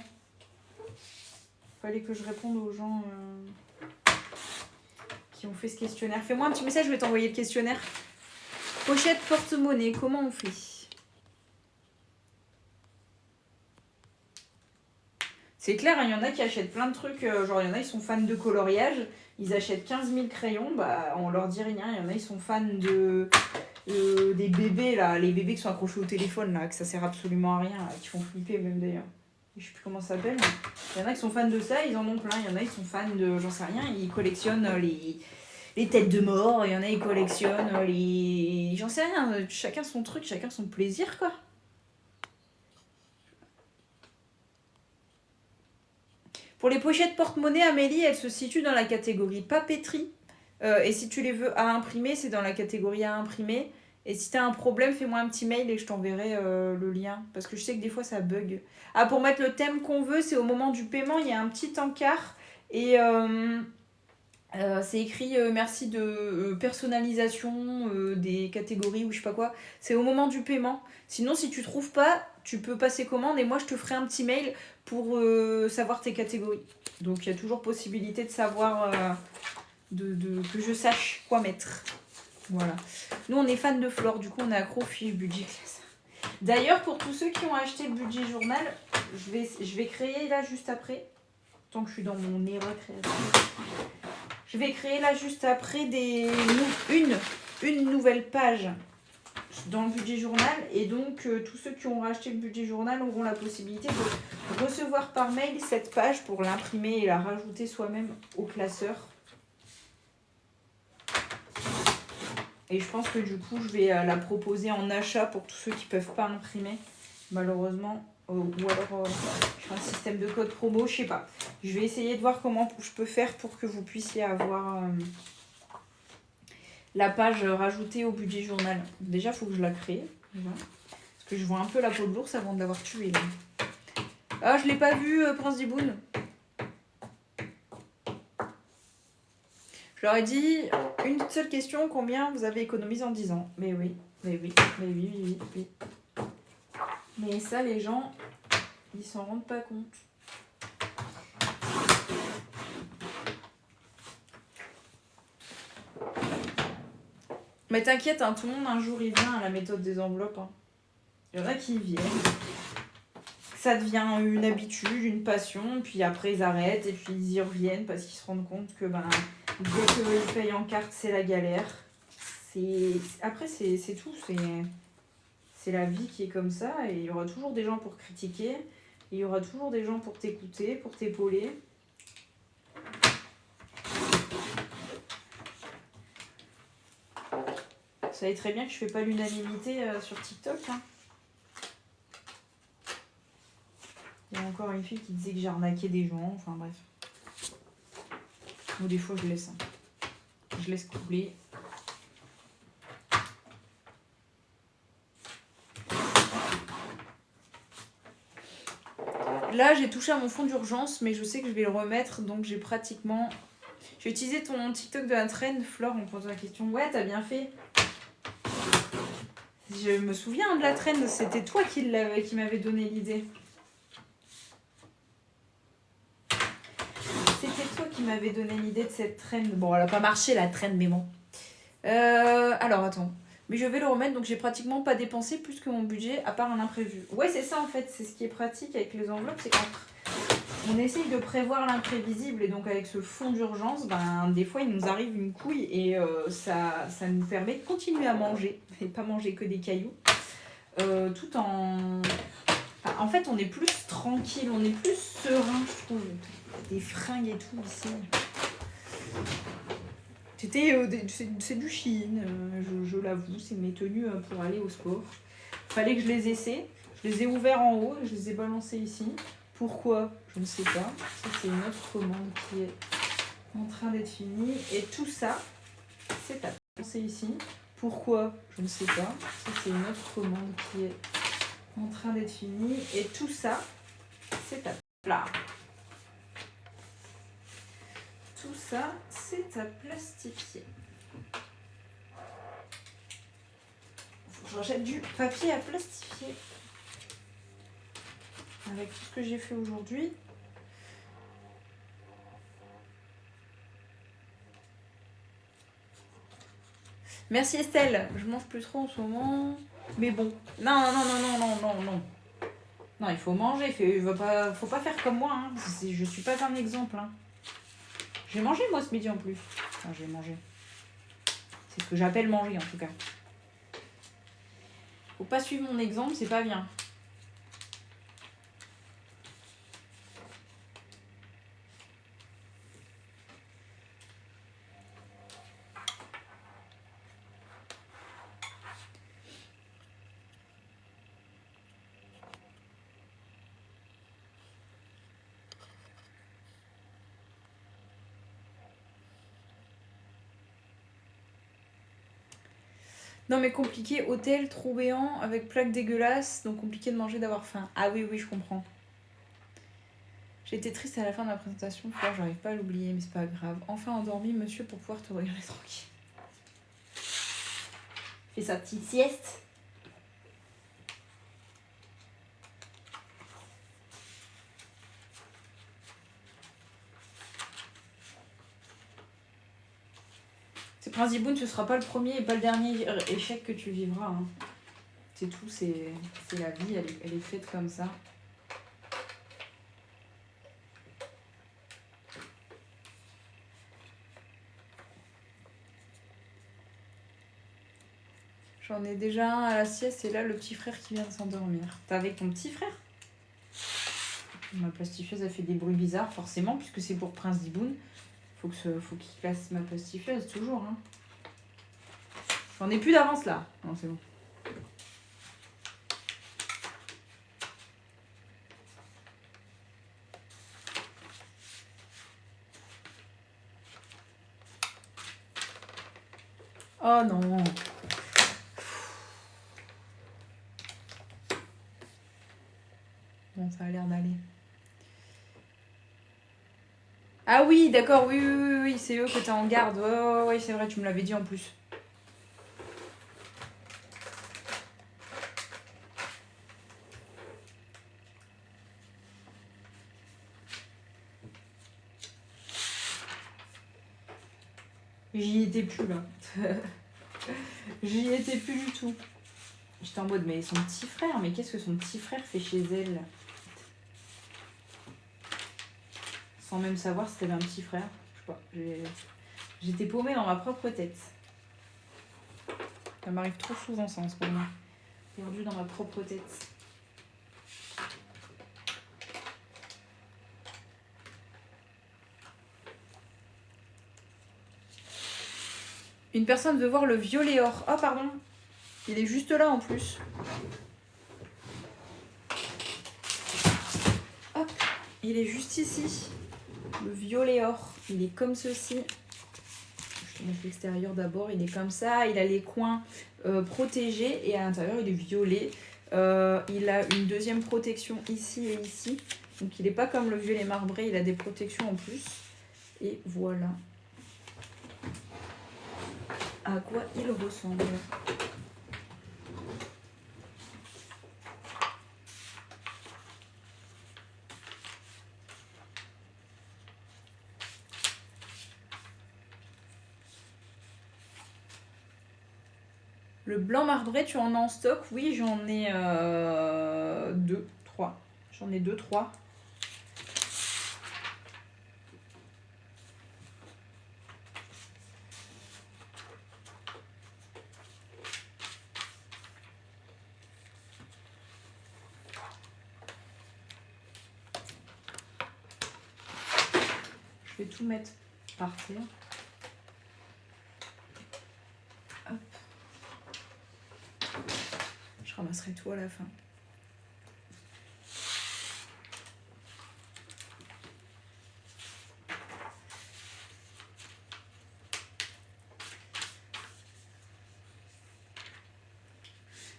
Qui ont fait ce questionnaire. Fais-moi un petit message, je vais t'envoyer le questionnaire. Pochette porte-monnaie, comment on fait? C'est clair, il y en a qui achètent plein de trucs, genre il y en a, ils sont fans de coloriage, ils achètent 15 000 crayons, bah on leur dit rien. Il y en a, ils sont fans de des bébés, là, les bébés qui sont accrochés au téléphone, là, que ça sert absolument à rien, là, qui font flipper même d'ailleurs. Je sais plus comment ça s'appelle. Il y en a qui sont fans de ça, ils en ont plein. Il y en a, ils sont fans de, j'en sais rien, ils collectionnent les têtes de mort, il y en a, ils collectionnent les... J'en sais rien, chacun son truc, chacun son plaisir, quoi. Pour les pochettes porte-monnaie, Amélie, elles se situent dans la catégorie papeterie. Et si tu les veux à imprimer, c'est dans la catégorie à imprimer. Et si tu as un problème, fais-moi un petit mail et je t'enverrai le lien. Parce que je sais que des fois, ça bug. Ah, pour mettre le thème qu'on veut, c'est au moment du paiement, il y a un petit encart. Et c'est écrit merci de personnalisation des catégories ou je sais pas quoi. C'est au moment du paiement. Sinon, si tu trouves pas, tu peux passer commande et moi, je te ferai un petit mail pour savoir tes catégories. Donc, il y a toujours possibilité de savoir, que je sache quoi mettre. Voilà. Nous, on est fans de Flore, du coup, on est accro aux fiches budget classe. D'ailleurs, pour tous ceux qui ont acheté le budget journal, je vais créer là juste après, tant que je suis dans mon erreur créative, je vais créer là juste après une nouvelle page dans le budget journal. Et donc, tous ceux qui ont racheté le budget journal auront la possibilité de recevoir par mail cette page pour l'imprimer et la rajouter soi-même au classeur. Et je pense que du coup, je vais la proposer en achat pour tous ceux qui ne peuvent pas imprimer, malheureusement. Ou alors, je ferai un système de code promo, je sais pas. Je vais essayer de voir comment je peux faire pour que vous puissiez avoir la page rajoutée au budget journal. Déjà, il faut que je la crée. Voilà. Parce que je vois un peu la peau de l'ours avant de l'avoir tué. Là. Ah, je l'ai pas vu, Prince Diboun. Je leur ai dit une seule question, combien vous avez économisé en 10 ans? Mais oui. Mais ça, les gens, ils s'en rendent pas compte. Mais t'inquiète, hein, tout le monde un jour il vient à la méthode des enveloppes. Hein. Il y en a qui y viennent. Ça devient une habitude, une passion, puis après ils arrêtent et puis ils y reviennent parce qu'ils se rendent compte que dès qu'ils payent en carte, c'est la galère. Après, c'est tout. C'est la vie qui est comme ça. Et il y aura toujours des gens pour critiquer. Et il y aura toujours des gens pour t'écouter, pour t'épauler. Vous savez très bien que je fais pas l'unanimité sur TikTok. Hein. Il y a encore une fille qui disait que j'arnaquais des gens. Enfin bref. Ou des fois, je laisse. Hein. Je laisse couler. Là, j'ai touché à mon fond d'urgence, mais je sais que je vais le remettre, donc j'ai pratiquement... J'ai utilisé ton TikTok de la trend, Flore, on me pose la question. Ouais, t'as bien fait. Je me souviens de la trend, c'était toi qui m'avais donné l'idée. C'était toi qui m'avais donné l'idée de cette trend. Bon, elle a pas marché la trend, mais bon. Alors, attends. Mais je vais le remettre, donc j'ai pratiquement pas dépensé plus que mon budget, à part un imprévu. Ouais, c'est ça en fait, c'est ce qui est pratique avec les enveloppes, c'est qu'on essaye de prévoir l'imprévisible, et donc avec ce fonds d'urgence, des fois il nous arrive une couille, et ça nous permet de continuer à manger, et pas manger que des cailloux, tout en... Enfin, en fait, on est plus tranquille, on est plus serein, je trouve. Des fringues et tout ici. C'est du Shein, je l'avoue, c'est mes tenues pour aller au sport. Fallait que je les essaie. Je les ai ouverts en haut, je les ai balancés ici. Pourquoi? Je ne sais pas. Ça, c'est une autre commande qui est en train d'être finie. Et tout ça, c'est à balancer ici. Pourquoi? Je ne sais pas. Ça, c'est une autre commande qui est en train d'être finie. Et tout ça, c'est à plat. Tout ça, c'est à plastifier. J'achète du papier à plastifier. Avec tout ce que j'ai fait aujourd'hui. Merci Estelle. Je mange plus trop en ce moment. Mais bon. Non. Non, il faut manger. Faut pas faire comme moi. Hein. Je suis pas un exemple. Hein. J'ai mangé moi ce midi en plus. Enfin, j'ai mangé. C'est ce que j'appelle manger en tout cas. Faut pas suivre mon exemple, c'est pas bien. Non mais compliqué, hôtel, trou béant, avec plaques dégueulasses, donc compliqué de manger, d'avoir faim. Ah oui, je comprends. J'étais triste à la fin de ma présentation, Fleur, j'arrive pas à l'oublier, mais c'est pas grave. Enfin endormi, monsieur, pour pouvoir te regarder tranquille. Fais sa petite sieste. C'est Prince Ziboun, ce sera pas le premier et pas le dernier échec que tu vivras. Hein. C'est tout, c'est la vie, elle est faite comme ça. J'en ai déjà un à la sieste et là le petit frère qui vient de s'endormir. T'es avec ton petit frère? Ma plastifieuse a fait des bruits bizarres forcément puisque c'est pour Prince Ziboun. Faut qu'il classe ma plastifieuse toujours. Hein. J'en ai plus d'avance là. Non c'est bon. Oh non. Bon, ça a l'air d'aller. Ah oui, d'accord, oui, c'est eux que t'as en garde. Ouais, c'est vrai, tu me l'avais dit en plus. J'y étais plus là. J'y étais plus du tout. J'étais en mode, mais son petit frère, mais qu'est-ce que son petit frère fait chez elle? Sans même savoir si t'avais un petit frère. Je sais pas. J'étais paumée dans ma propre tête. Ça m'arrive trop souvent ça en ce moment. Perdue dans ma propre tête. Une personne veut voir le violet or. Oh pardon. Il est juste là en plus. Hop. Il est juste ici. Le violet or. Il est comme ceci. Je te montre l'extérieur d'abord. Il est comme ça. Il a les coins protégés. Et à l'intérieur, il est violet. Il a une deuxième protection ici et ici. Donc il n'est pas comme le violet marbré. Il a des protections en plus. Et voilà à quoi il ressemble. Le blanc marbré, tu en as en stock? Oui, j'en ai 2, 3. J'en ai 2, 3. Je vais tout mettre par terre. ramasserai tout à la fin.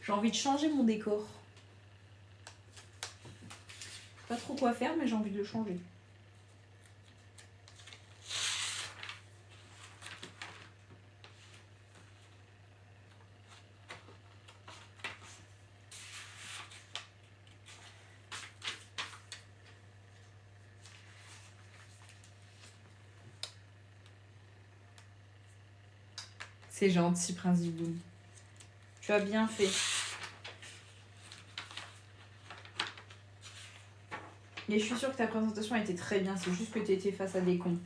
J'ai envie de changer mon décor. Pas trop quoi faire, mais j'ai envie de le changer. C'est gentil, Prince Ziboun. Tu as bien fait. Et je suis sûre que ta présentation a été très bien. C'est juste que tu étais face à des cons.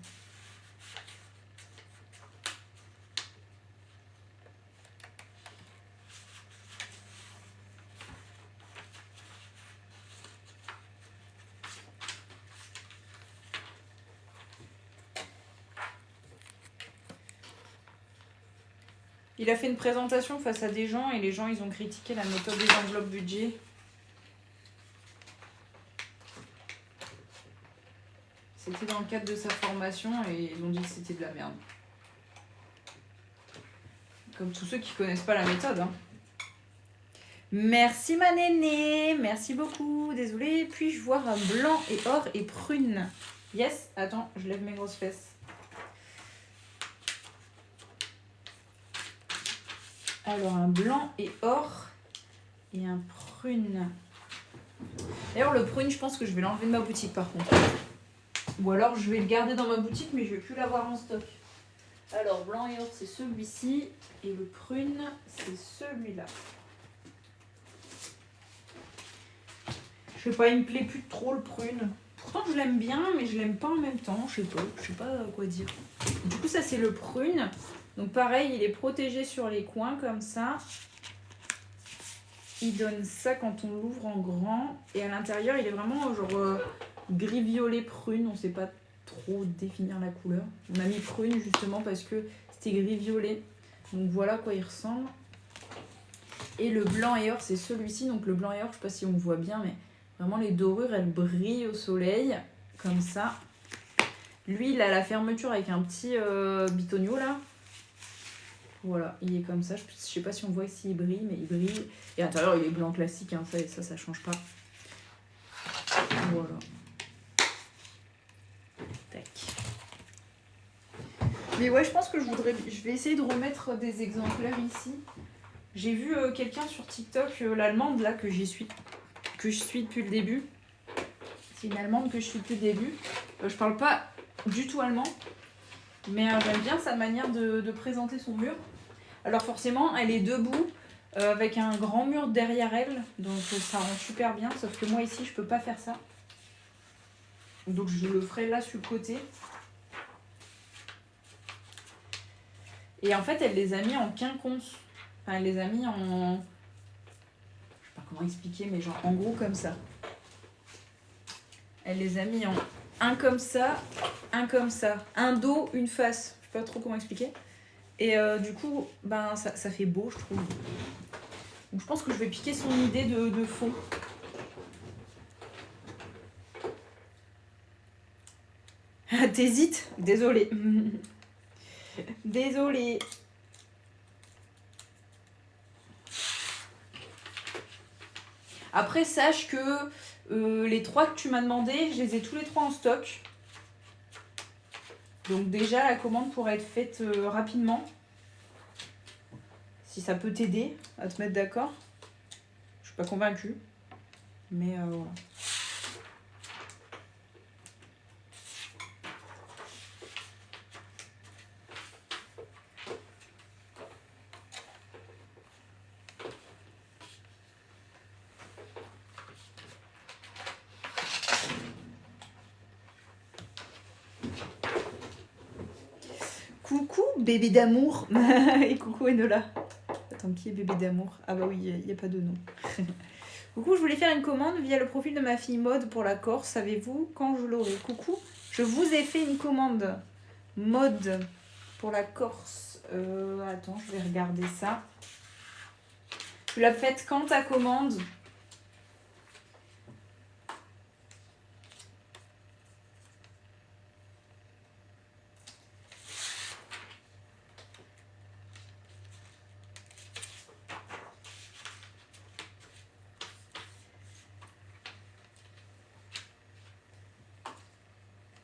Il a fait une présentation face à des gens et les gens, ils ont critiqué la méthode des enveloppes budget. C'était dans le cadre de sa formation et ils ont dit que c'était de la merde. Comme tous ceux qui connaissent pas la méthode. Hein. Merci ma nénée, merci beaucoup. Désolée, puis-je voir un blanc et or et prune? Yes, attends, je lève mes grosses fesses. Alors, un blanc et or et un prune. D'ailleurs, le prune, je pense que je vais l'enlever de ma boutique par contre. Ou alors, je vais le garder dans ma boutique, mais je vais plus l'avoir en stock. Alors, blanc et or, c'est celui-ci. Et le prune, c'est celui-là. Je sais pas, il me plaît plus trop le prune. Pourtant, je l'aime bien, mais je l'aime pas en même temps. Je sais pas quoi dire. Du coup, ça, c'est le prune. Donc pareil, il est protégé sur les coins comme ça. Il donne ça quand on l'ouvre en grand. Et à l'intérieur, il est vraiment genre gris-violet prune. On ne sait pas trop définir la couleur. On a mis prune justement parce que c'était gris-violet. Donc voilà à quoi il ressemble. Et le blanc et or, c'est celui-ci. Donc le blanc et or, je ne sais pas si on voit bien, mais vraiment les dorures, elles brillent au soleil. Comme ça. Lui, il a la fermeture avec un petit bitonio là. Voilà, il est comme ça. Je sais pas si on voit ici, il brille, mais il brille. Et à l'intérieur, il est blanc classique, hein, ça change pas. Voilà. Tac. Mais ouais, je pense que je vais essayer de remettre des exemplaires ici. J'ai vu quelqu'un sur TikTok, l'allemande là, que je suis depuis le début. C'est une allemande que je suis depuis le début. Je parle pas du tout allemand, mais j'aime bien sa manière de présenter son mur. Alors forcément, elle est debout avec un grand mur derrière elle, donc ça rend super bien, sauf que moi ici, je peux pas faire ça. Donc je le ferai là sur le côté. Et en fait, elle les a mis en quinconce. Enfin, elle les a mis en... Je sais pas comment expliquer, mais genre en gros comme ça. Elle les a mis en un comme ça, un comme ça. Un dos, une face. Je sais pas trop comment expliquer. Et du coup, ben, ça fait beau, je trouve. Donc je pense que je vais piquer son idée de fond. T'hésites? Désolée. Désolée. Après, sache que les 3 que tu m'as demandé, je les ai tous les 3 en stock. Donc déjà, la commande pourrait être faite rapidement. Si ça peut t'aider à te mettre d'accord. Je suis pas convaincue. Mais voilà. Coucou bébé d'amour. Et coucou Enola. Attends, qui est bébé d'amour? Ah bah oui, il n'y a pas de nom. Coucou, je voulais faire une commande via le profil de ma fille mode pour la Corse. Savez-vous quand je l'aurai? Coucou, je vous ai fait une commande mode pour la Corse. Attends, je vais regarder ça. Tu l'as faite quand ta commande?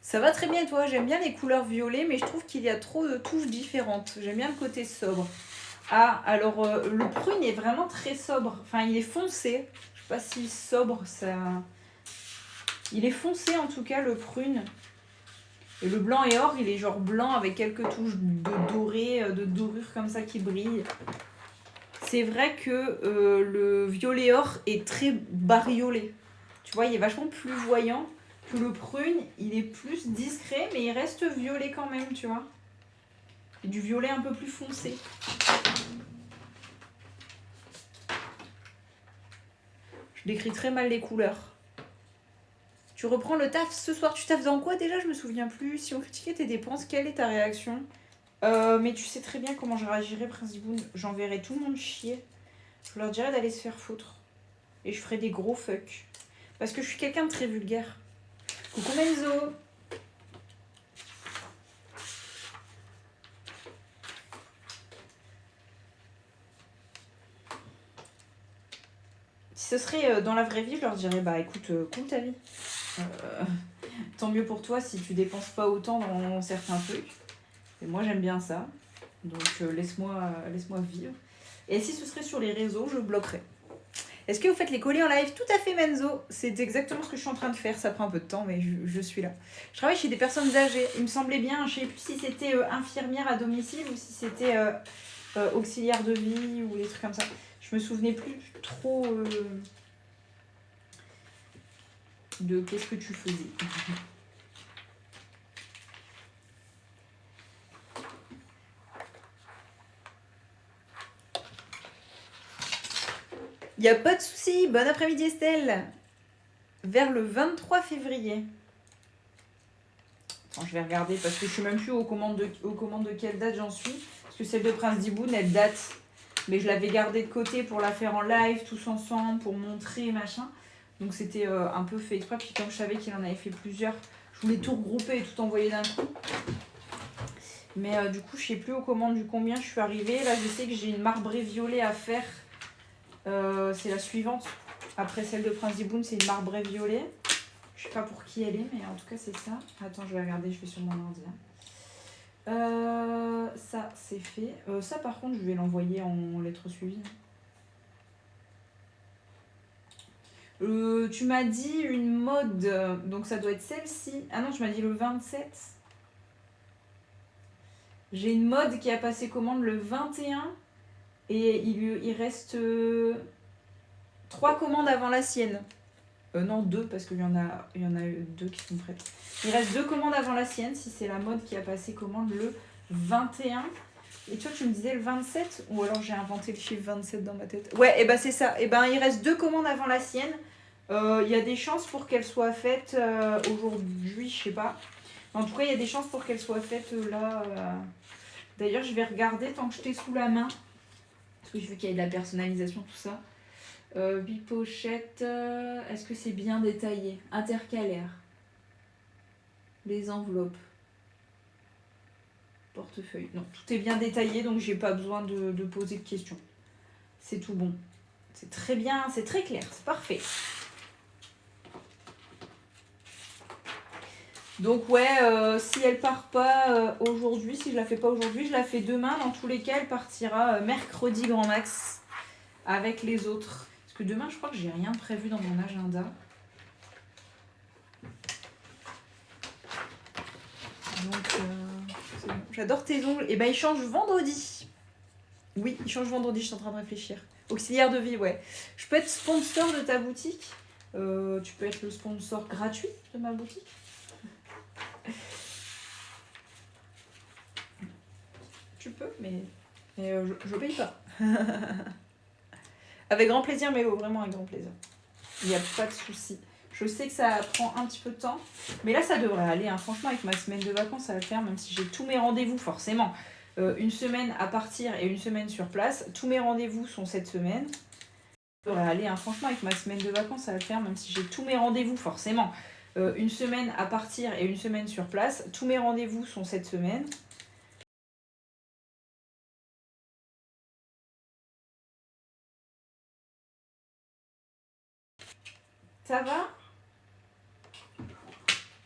Ça va très bien toi, j'aime bien les couleurs violettes, mais je trouve qu'il y a trop de touches différentes. J'aime bien le côté sobre. Ah, alors le prune est vraiment très sobre. Enfin, il est foncé. Je sais pas si sobre, ça... Il est foncé en tout cas, le prune. Et le blanc et or, il est genre blanc avec quelques touches de doré, de dorure comme ça qui brillent. C'est vrai que le violet or est très bariolé. Tu vois, il est vachement plus voyant. Que le prune, il est plus discret, mais il reste violet quand même, tu vois. Et du violet un peu plus foncé. Je décris très mal les couleurs. Tu reprends le taf ce soir. Tu taffes dans quoi déjà? Je me souviens plus. Si on critiquait tes dépenses, quelle est ta réaction? Mais tu sais très bien comment je réagirais, Prince Diboun. J'enverrais tout le monde chier. Je leur dirais d'aller se faire foutre. Et je ferais des gros fuck. Parce que je suis quelqu'un de très vulgaire. Coucou Menzo. Si ce serait dans la vraie vie, je leur dirais bah écoute, cool ta vie. Tant mieux pour toi si tu dépenses pas autant dans certains trucs. Et moi j'aime bien ça. Donc laisse-moi vivre. Et si ce serait sur les réseaux, je bloquerais. Est-ce que vous faites les colis en live? Tout à fait Menzo. C'est exactement ce que je suis en train de faire. Ça prend un peu de temps, mais je suis là. Je travaille chez des personnes âgées. Il me semblait bien, je ne sais plus si c'était infirmière à domicile ou si c'était auxiliaire de vie ou des trucs comme ça. Je me souvenais plus trop de qu'est-ce que tu faisais. Il n'y a pas de souci. Bon après-midi Estelle. Vers le 23 février. Attends, je vais regarder parce que je ne suis même plus aux commandes de quelle date j'en suis. Parce que celle de Prince Diboun, elle date. Mais je l'avais gardée de côté pour la faire en live, tous ensemble, pour montrer, machin. Donc c'était un peu fait exprès. Puis comme je savais qu'il en avait fait plusieurs, je voulais tout regrouper et tout envoyer d'un coup. Mais du coup, je ne sais plus aux commandes du combien je suis arrivée. Là, je sais que j'ai une marbrée violet à faire. C'est la suivante. Après celle de Prince Diboun, c'est une marbrée violet. Je sais pas pour qui elle est, mais en tout cas, c'est ça. Attends, je vais regarder, je vais sur mon ordi. Ça, c'est fait. Ça, par contre, je vais l'envoyer en lettres suivies. Tu m'as dit une mode, donc ça doit être celle-ci. Ah non, tu m'as dit le 27. J'ai une mode qui a passé commande le 21 et il reste 3 commandes avant la sienne. Non, 2 parce qu'il y en a 2 qui sont prêtes. Il reste 2 commandes avant la sienne si c'est la mode qui a passé commande le 21. Et toi, tu me disais le 27 ou alors j'ai inventé le chiffre 27 dans ma tête. Ouais, et ben c'est ça. Et ben il reste 2 commandes avant la sienne. Il y a des chances pour qu'elle soit faite aujourd'hui, je sais pas. En tout cas, il y a des chances pour qu'elle soit faite là. D'ailleurs, je vais regarder tant que je t'ai sous la main. Parce que je veux qu'il y ait de la personnalisation, tout ça. 8 pochettes. Est-ce que c'est bien détaillé? Intercalaire. Les enveloppes. Portefeuille. Non, tout est bien détaillé, donc j'ai pas besoin de poser de questions. C'est tout bon. C'est très bien, c'est très clair, c'est parfait. Donc ouais, si elle part pas aujourd'hui, si je la fais pas aujourd'hui, je la fais demain. Dans tous les cas, elle partira mercredi grand max avec les autres. Parce que demain, je crois que j'ai rien de prévu dans mon agenda. Donc c'est bon. J'adore tes ongles. Et ben ils changent vendredi. Oui, ils changent vendredi, je suis en train de réfléchir. Auxiliaire de vie, ouais. Je peux être sponsor de ta boutique. Tu peux être le sponsor gratuit de ma boutique. Tu peux, mais je paye pas. Avec grand plaisir, Mélo, vraiment avec grand plaisir. Il n'y a pas de souci. Je sais que ça prend un petit peu de temps, mais là ça devrait aller. Hein. Franchement, avec ma semaine de vacances, ça va le faire, même si j'ai tous mes rendez-vous, forcément. Une semaine à partir et une semaine sur place. Tous mes rendez-vous sont cette semaine. Allez, hein, franchement, avec ma semaine de vacances, ça va le faire, même si j'ai tous mes rendez-vous, forcément. Une semaine à partir et une semaine sur place. Tous mes rendez-vous sont cette semaine. Ça va?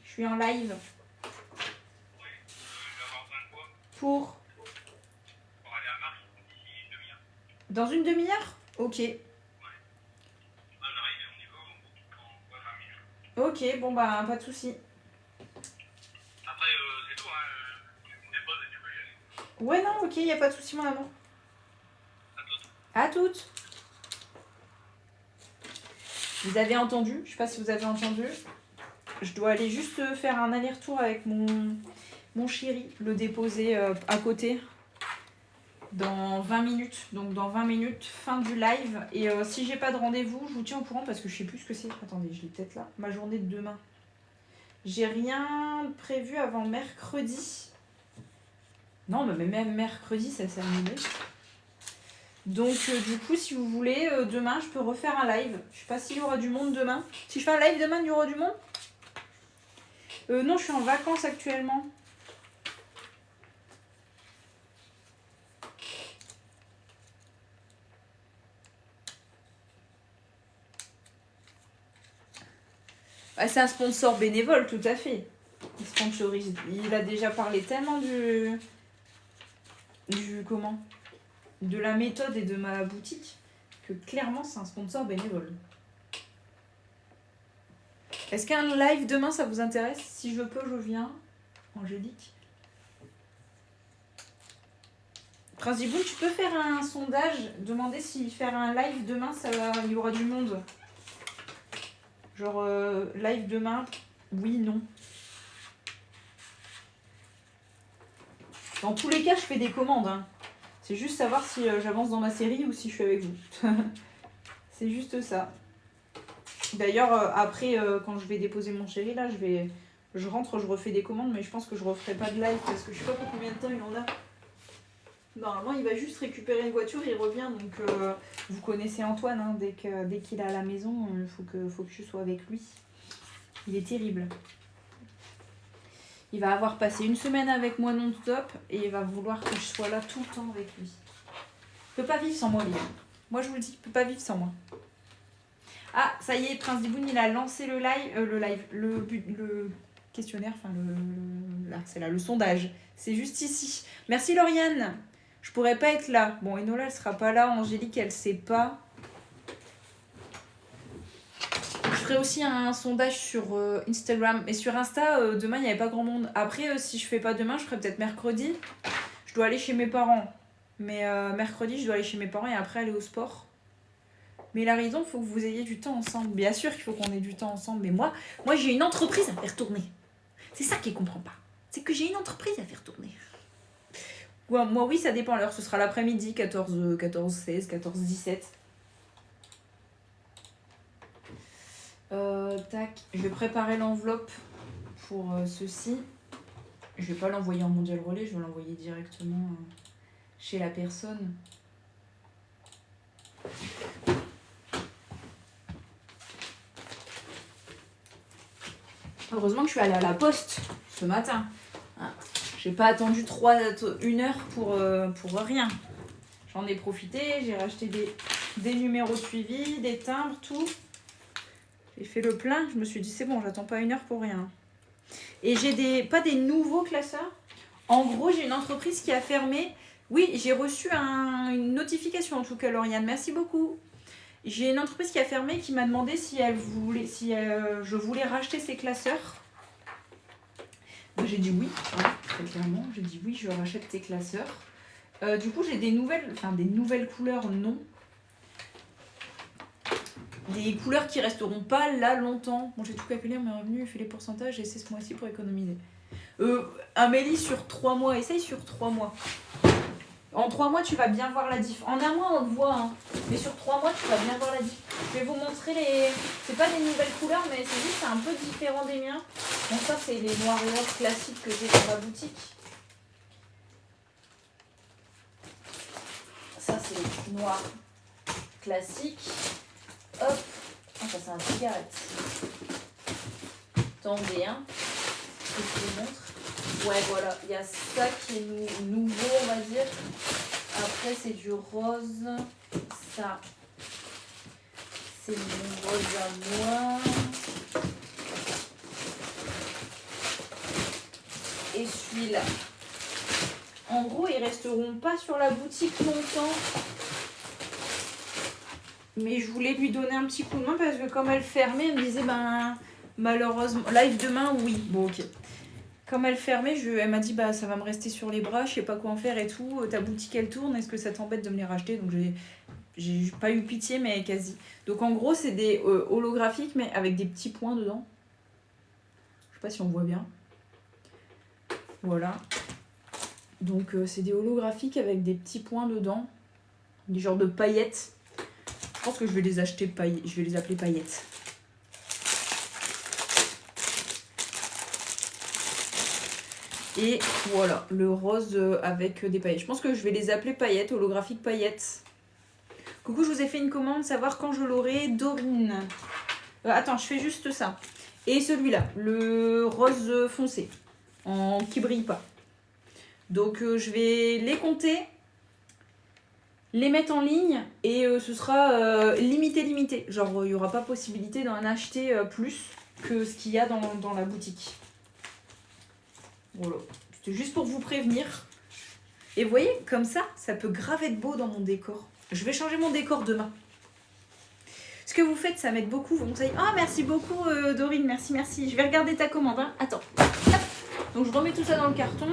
Je suis en live. Pour aller à Marche d'ici une demi-heure. Dans une demi-heure? Ok. Ok, bon bah pas de soucis. Après, c'est tout, hein. Tu me déposes et tu peux y aller. Ouais, non, ok, y a pas de soucis, mon amour. À toutes. Vous avez entendu? Je sais pas si vous avez entendu. Je dois aller juste faire un aller-retour avec mon chéri, le déposer à côté dans 20 minutes. Donc dans 20 minutes, fin du live. Et si j'ai pas de rendez-vous, je vous tiens au courant parce que je sais plus ce que c'est. Attendez, je l'ai peut-être là. Ma journée de demain. J'ai rien prévu avant mercredi. Non, mais même mercredi, ça s'est annulé. Donc du coup, si vous voulez, demain, je peux refaire un live. Je sais pas s'il y aura du monde demain. Si je fais un live demain, il y aura du monde? Non, je suis en vacances actuellement. Ah, c'est un sponsor bénévole, tout à fait. Il sponsorise. Il a déjà parlé tellement du comment? De la méthode et de ma boutique que clairement c'est un sponsor bénévole. Est-ce qu'un live demain ça vous intéresse? Si je peux, je viens. Angélique. Principoul, tu peux faire un sondage, demander si faire un live demain, il y aura du monde. Genre live demain, oui, non. Dans tous les cas, je fais des commandes. Hein. C'est juste savoir si j'avance dans ma série ou si je suis avec vous. C'est juste ça. D'ailleurs, après, quand je vais déposer mon chéri, là, je rentre, je refais des commandes, mais je pense que je referai pas de live parce que je sais pas pour combien de temps il en a. Normalement, il va juste récupérer une voiture, il revient. Donc, vous connaissez Antoine, hein, dès qu'il est à la maison, il faut que je sois avec lui. Il est terrible. Il va avoir passé une semaine avec moi non-stop et il va vouloir que je sois là tout le temps avec lui. Il peut pas vivre sans moi, les gars. Moi, je vous le dis, il peut pas vivre sans moi. Ah, ça y est, Prince Diboun, il a lancé le questionnaire, enfin, là, c'est là, le sondage. C'est juste ici. Merci, Lauriane. Je pourrais pas être là. Bon, Enola, elle sera pas là. Angélique, elle sait pas. Je ferai aussi un sondage sur Instagram. Et sur Insta, demain, il n'y avait pas grand monde. Après, si je fais pas demain, je ferai peut-être mercredi. Je dois aller chez mes parents. Mais mercredi, je dois aller chez mes parents et après aller au sport. Mais il a raison, il faut que vous ayez du temps ensemble. Bien sûr qu'il faut qu'on ait du temps ensemble. Mais moi j'ai une entreprise à faire tourner. C'est ça qu'il comprend pas. C'est que j'ai une entreprise à faire tourner. Ouais, moi, oui, ça dépend l'heure. Ce sera l'après-midi, 14, 16, 14, 17. Tac. Je vais préparer l'enveloppe pour ceci. Je vais pas l'envoyer en mondial relais. Je vais l'envoyer directement chez la personne. Heureusement que je suis allée à la poste ce matin. J'ai pas attendu 1 heure pour rien. J'en ai profité, j'ai racheté des numéros de suivi, des timbres, tout. J'ai fait le plein, je me suis dit c'est bon, j'attends pas 1 heure pour rien. Et j'ai pas des nouveaux classeurs. En gros, j'ai une entreprise qui a fermé. Oui, j'ai reçu une notification en tout cas, Lauriane. Merci beaucoup. J'ai une entreprise qui a fermé qui m'a demandé si je voulais racheter ses classeurs. J'ai dit oui, très clairement. J'ai dit oui, je rachète tes classeurs. Du coup, j'ai des nouvelles couleurs, non. Des couleurs qui resteront pas là longtemps. Bon, j'ai tout calculé, mes revenus, fait les pourcentages, et c'est ce mois-ci pour économiser. Amélie, sur 3 mois, essaye sur 3 mois. En 3 mois, tu vas bien voir la diff. En 1 mois, on le voit, hein. Mais sur 3 mois, tu vas bien voir la diff. Je vais vous montrer c'est pas des nouvelles couleurs, mais c'est juste un peu différent des miens. Bon, ça, c'est les noirs et or classiques que j'ai dans ma boutique. Ça, c'est les noirs classiques. hop. Ah, ça c'est un cigarette. Attendez, hein. Je vous montre. Ouais, voilà, il y a ça qui est nouveau, on va dire. Après, c'est du rose. Ça, c'est mon rose à moi. Et celui-là. En gros, ils resteront pas sur la boutique longtemps. Mais je voulais lui donner un petit coup de main parce que comme elle fermait, elle me disait, ben, malheureusement, live demain, oui. Bon, ok. Comme elle fermait, elle m'a dit, bah, ça va me rester sur les bras, je sais pas quoi en faire et tout. Ta boutique, elle tourne, est-ce que ça t'embête de me les racheter? Donc, j'ai pas eu pitié, mais quasi. Donc, en gros, c'est des holographiques, mais avec des petits points dedans. Je sais pas si on voit bien. Voilà. Donc, c'est des holographiques avec des petits points dedans. Des genres de paillettes. Je pense que je vais les acheter je vais les appeler paillettes. Et voilà, le rose avec des paillettes. Je pense que je vais les appeler paillettes, holographiques paillettes. Coucou, je vous ai fait une commande, savoir quand je l'aurai. Dorine. Attends, je fais juste ça. Et celui-là, le rose foncé, qui brille pas. Donc je vais les compter, les mettre en ligne et ce sera limité. Genre il n'y aura pas possibilité d'en acheter plus que ce qu'il y a dans la boutique. Voilà, c'était juste pour vous prévenir. Et vous voyez, comme ça peut grave être beau dans mon décor. Je vais changer mon décor demain. Ce que vous faites, ça m'aide beaucoup. Vous me dites, oh merci beaucoup Dorine, merci. Je vais regarder ta commande. Hein. Attends. Hop. Donc je remets tout ça dans le carton.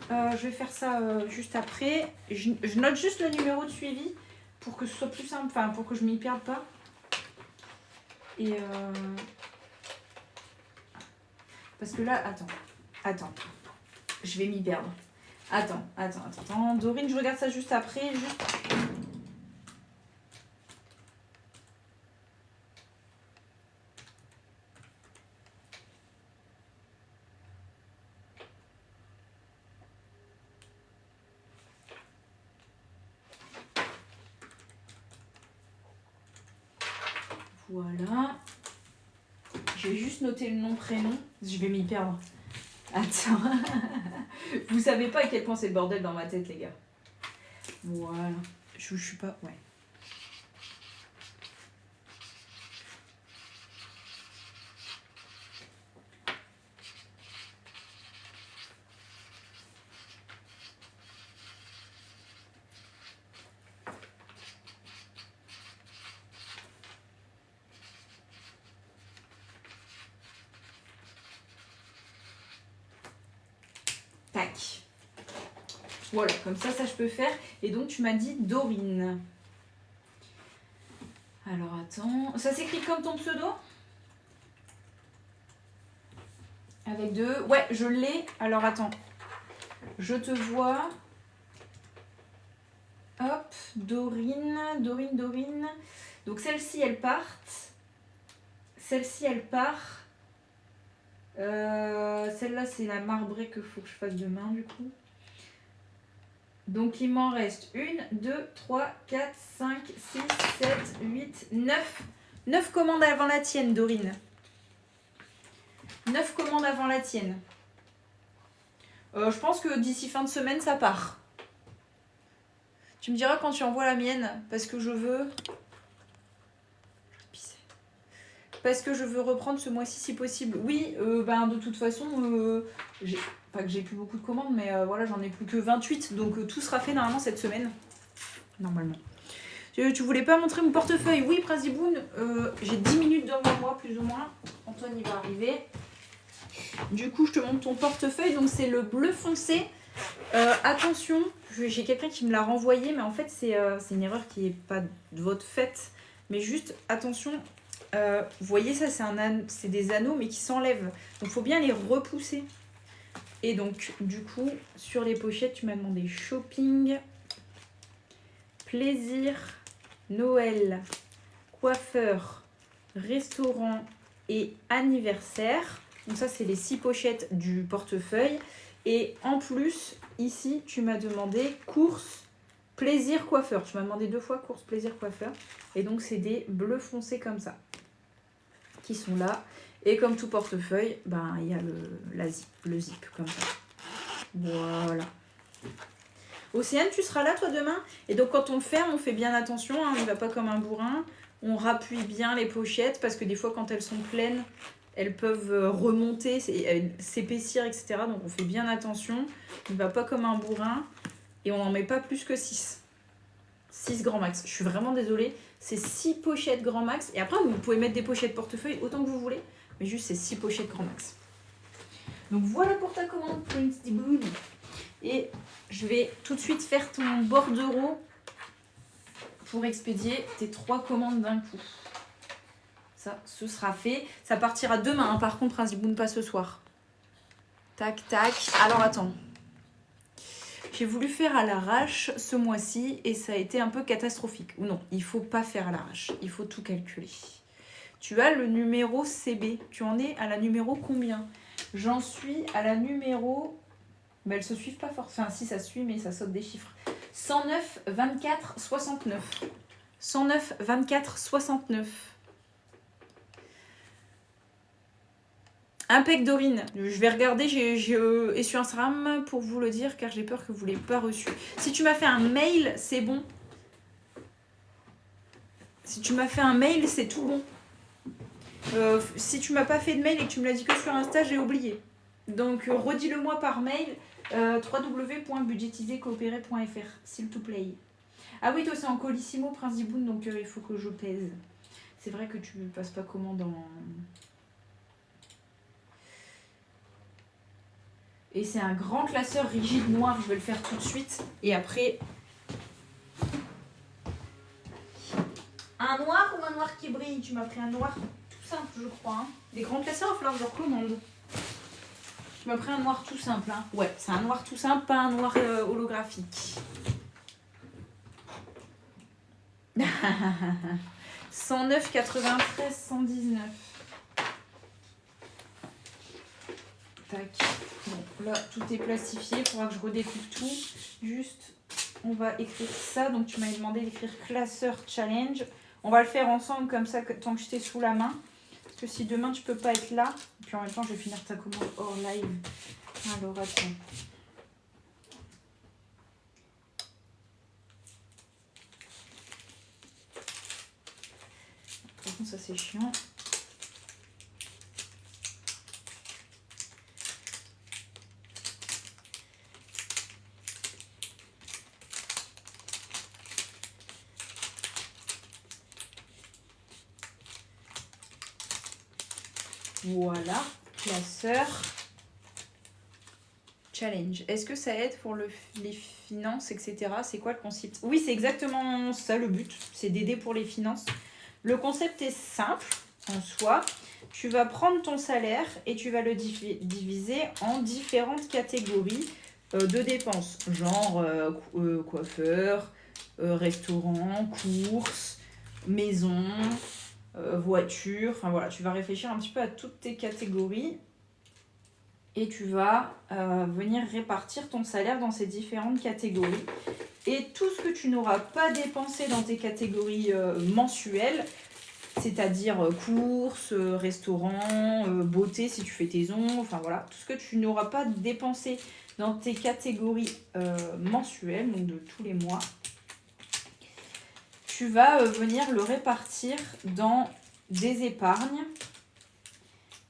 Je vais faire ça juste après. Je note juste le numéro de suivi pour que ce soit plus simple, enfin pour que je m'y perde pas. Et parce que là, attends. Je vais m'y perdre. Attends. Dorine, je regarde ça juste après. Voilà. Je vais juste noter le nom, prénom. Je vais m'y perdre. Attends. Vous savez pas à quel point c'est le bordel dans ma tête, les gars. Voilà. Je suis pas... Ouais. Tac. Voilà, comme ça je peux faire. Et donc tu m'as dit Dorine. Alors attends, ça s'écrit comme ton pseudo? Avec deux. Ouais, je l'ai. Alors attends, je te vois. Hop, Dorine. Donc celle-ci, elle part. Celle-là, c'est la marbrée qu'il faut que je fasse demain, du coup. Donc, il m'en reste 1, 2, 3, 4, 5, 6, 7, 8, 9. 9 commandes avant la tienne, Dorine. 9 commandes avant la tienne. Je pense que d'ici fin de semaine, ça part. Tu me diras quand tu envoies la mienne, parce que je veux... Parce que je veux reprendre ce mois-ci si possible. Oui, de toute façon, pas que j'ai plus beaucoup de commandes, mais voilà, j'en ai plus que 28. Donc tout sera fait normalement cette semaine. Normalement. Tu voulais pas montrer mon portefeuille? Oui, Praziboun, j'ai 10 minutes devant moi, plus ou moins. Antoine, il va arriver. Du coup, je te montre ton portefeuille. Donc c'est le bleu foncé. Attention, j'ai quelqu'un qui me l'a renvoyé, mais en fait, c'est une erreur qui n'est pas de votre fait. Mais juste, attention... vous voyez ça, c'est des anneaux mais qui s'enlèvent. Donc il faut bien les repousser. Et donc du coup sur les pochettes tu m'as demandé shopping, plaisir, Noël, coiffeur, restaurant et anniversaire. Donc ça c'est les 6 pochettes du portefeuille. Et en plus ici tu m'as demandé courses Plaisir coiffeur. Tu m'as demandé 2 fois course plaisir coiffeur. Et donc, c'est des bleus foncés comme ça. Qui sont là. Et comme tout portefeuille, ben, il y a le zip comme ça. Voilà. Océane, tu seras là toi demain? Et donc quand on le ferme, on fait bien attention, hein, on ne va pas comme un bourrin. On rappuie bien les pochettes parce que des fois quand elles sont pleines, elles peuvent remonter, s'épaissir, etc. Donc on fait bien attention. On ne va pas comme un bourrin et on n'en met pas plus que 6. 6 grand max. Je suis vraiment désolée. C'est 6 pochettes grand max. Et après, vous pouvez mettre des pochettes portefeuille autant que vous voulez. Mais juste, c'est 6 pochettes grand max. Donc voilà pour ta commande, Prince Diboon. Et je vais tout de suite faire ton bordereau pour expédier tes 3 commandes d'un coup. Ça, ce sera fait. Ça partira demain, hein. Par contre, Prince Diboon, pas ce soir. Tac, tac. Alors, attends. J'ai voulu faire à l'arrache ce mois-ci et ça a été un peu catastrophique. Ou non, il faut pas faire à l'arrache. Il faut tout calculer. Tu as le numéro CB. Tu en es à la numéro combien? J'en suis à la numéro... Mais elles se suivent pas forcément. Enfin, si, ça suit, mais ça saute des chiffres. 109, 24, 69. 109, 24, 69. Impec Dorine. Je vais regarder et sur Instagram pour vous le dire, car j'ai peur que vous ne l'ayez pas reçu. Si tu m'as fait un mail, c'est bon. Si tu m'as fait un mail, c'est tout bon. Si tu m'as pas fait de mail et que tu me l'as dit que sur Insta, j'ai oublié. Donc, redis-le-moi par mail. www.budgetisercoopérer.fr, s'il te plaît. Ah oui, toi c'est en colissimo, Prince Diboon, donc il faut que je pèse. C'est vrai que tu ne passes pas commande en... Et c'est un grand classeur rigide noir, je vais le faire tout de suite. Et après... Un noir ou un noir qui brille? Tu m'as pris un noir tout simple, je crois. Hein. Les grands classeurs, il va falloir que je recommande. Tu m'as pris un noir tout simple. Hein. Ouais, c'est un noir tout simple, pas un noir holographique. 109, 93, 119. Tac. Bon, là, tout est plastifié. Il faudra que je redécoupe tout. Juste, on va écrire ça. Donc, tu m'avais demandé d'écrire classeur challenge. On va le faire ensemble, comme ça, tant que je t'ai sous la main. Parce que si demain, tu peux pas être là. Et puis, en même temps, je vais finir ta commande hors live. Alors, attends. Par contre, ça, c'est chiant. Voilà, classeur challenge. Est-ce que ça aide pour les finances, etc. C'est quoi le concept? Oui, c'est exactement ça le but. C'est d'aider pour les finances. Le concept est simple en soi. Tu vas prendre ton salaire et tu vas le diviser en différentes catégories de dépenses. Genre coiffeur, restaurant, courses, maison... voiture, enfin voilà, tu vas réfléchir un petit peu à toutes tes catégories et tu vas venir répartir ton salaire dans ces différentes catégories. Et tout ce que tu n'auras pas dépensé dans tes catégories mensuelles, c'est-à-dire courses, restaurants, beauté si tu fais tes ongles, enfin voilà, tout ce que tu n'auras pas dépensé dans tes catégories mensuelles, donc de tous les mois, tu vas venir le répartir dans des épargnes.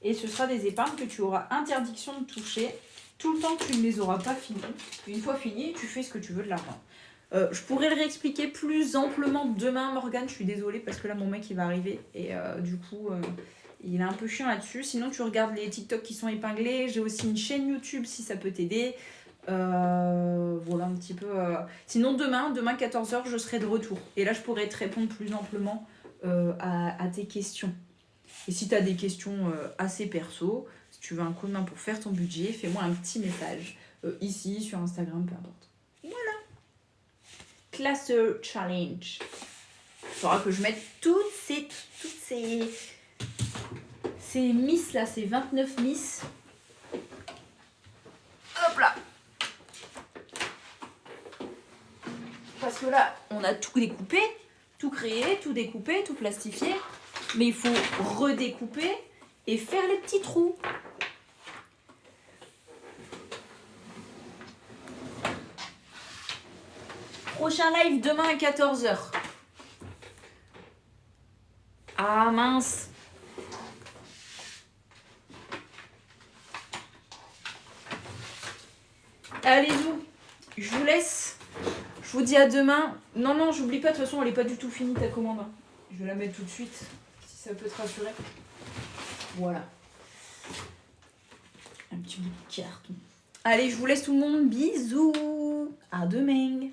Et ce sera des épargnes que tu auras interdiction de toucher tout le temps que tu ne les auras pas finies. Une fois fini, tu fais ce que tu veux de l'argent. Je pourrais le réexpliquer plus amplement demain, Morgane. Je suis désolée parce que là, mon mec, il va arriver. Et du coup, il est un peu chiant là-dessus. Sinon, tu regardes les TikTok qui sont épinglés. J'ai aussi une chaîne YouTube si ça peut t'aider. Voilà un petit peu. Sinon demain 14h, je serai de retour. Et là, je pourrai te répondre plus amplement à tes questions. Et si tu as des questions assez perso, si tu veux un coup de main pour faire ton budget, fais-moi un petit message ici, sur Instagram, peu importe. Voilà. Classeur challenge. Il faudra que je mette toutes ces miss là, ces 29 miss. Hop là. parce que là, on a tout découpé, tout créé, tout découpé, tout plastifié. Mais il faut redécouper et faire les petits trous. Prochain live demain à 14h. Ah mince. Allez, je vous laisse. Je vous dis à demain. Non, j'oublie pas, de toute façon, elle est pas du tout finie ta commande. Je vais la mettre tout de suite, si ça peut te rassurer. Voilà. Un petit bout de carton. Allez, je vous laisse tout le monde. Bisous. À demain.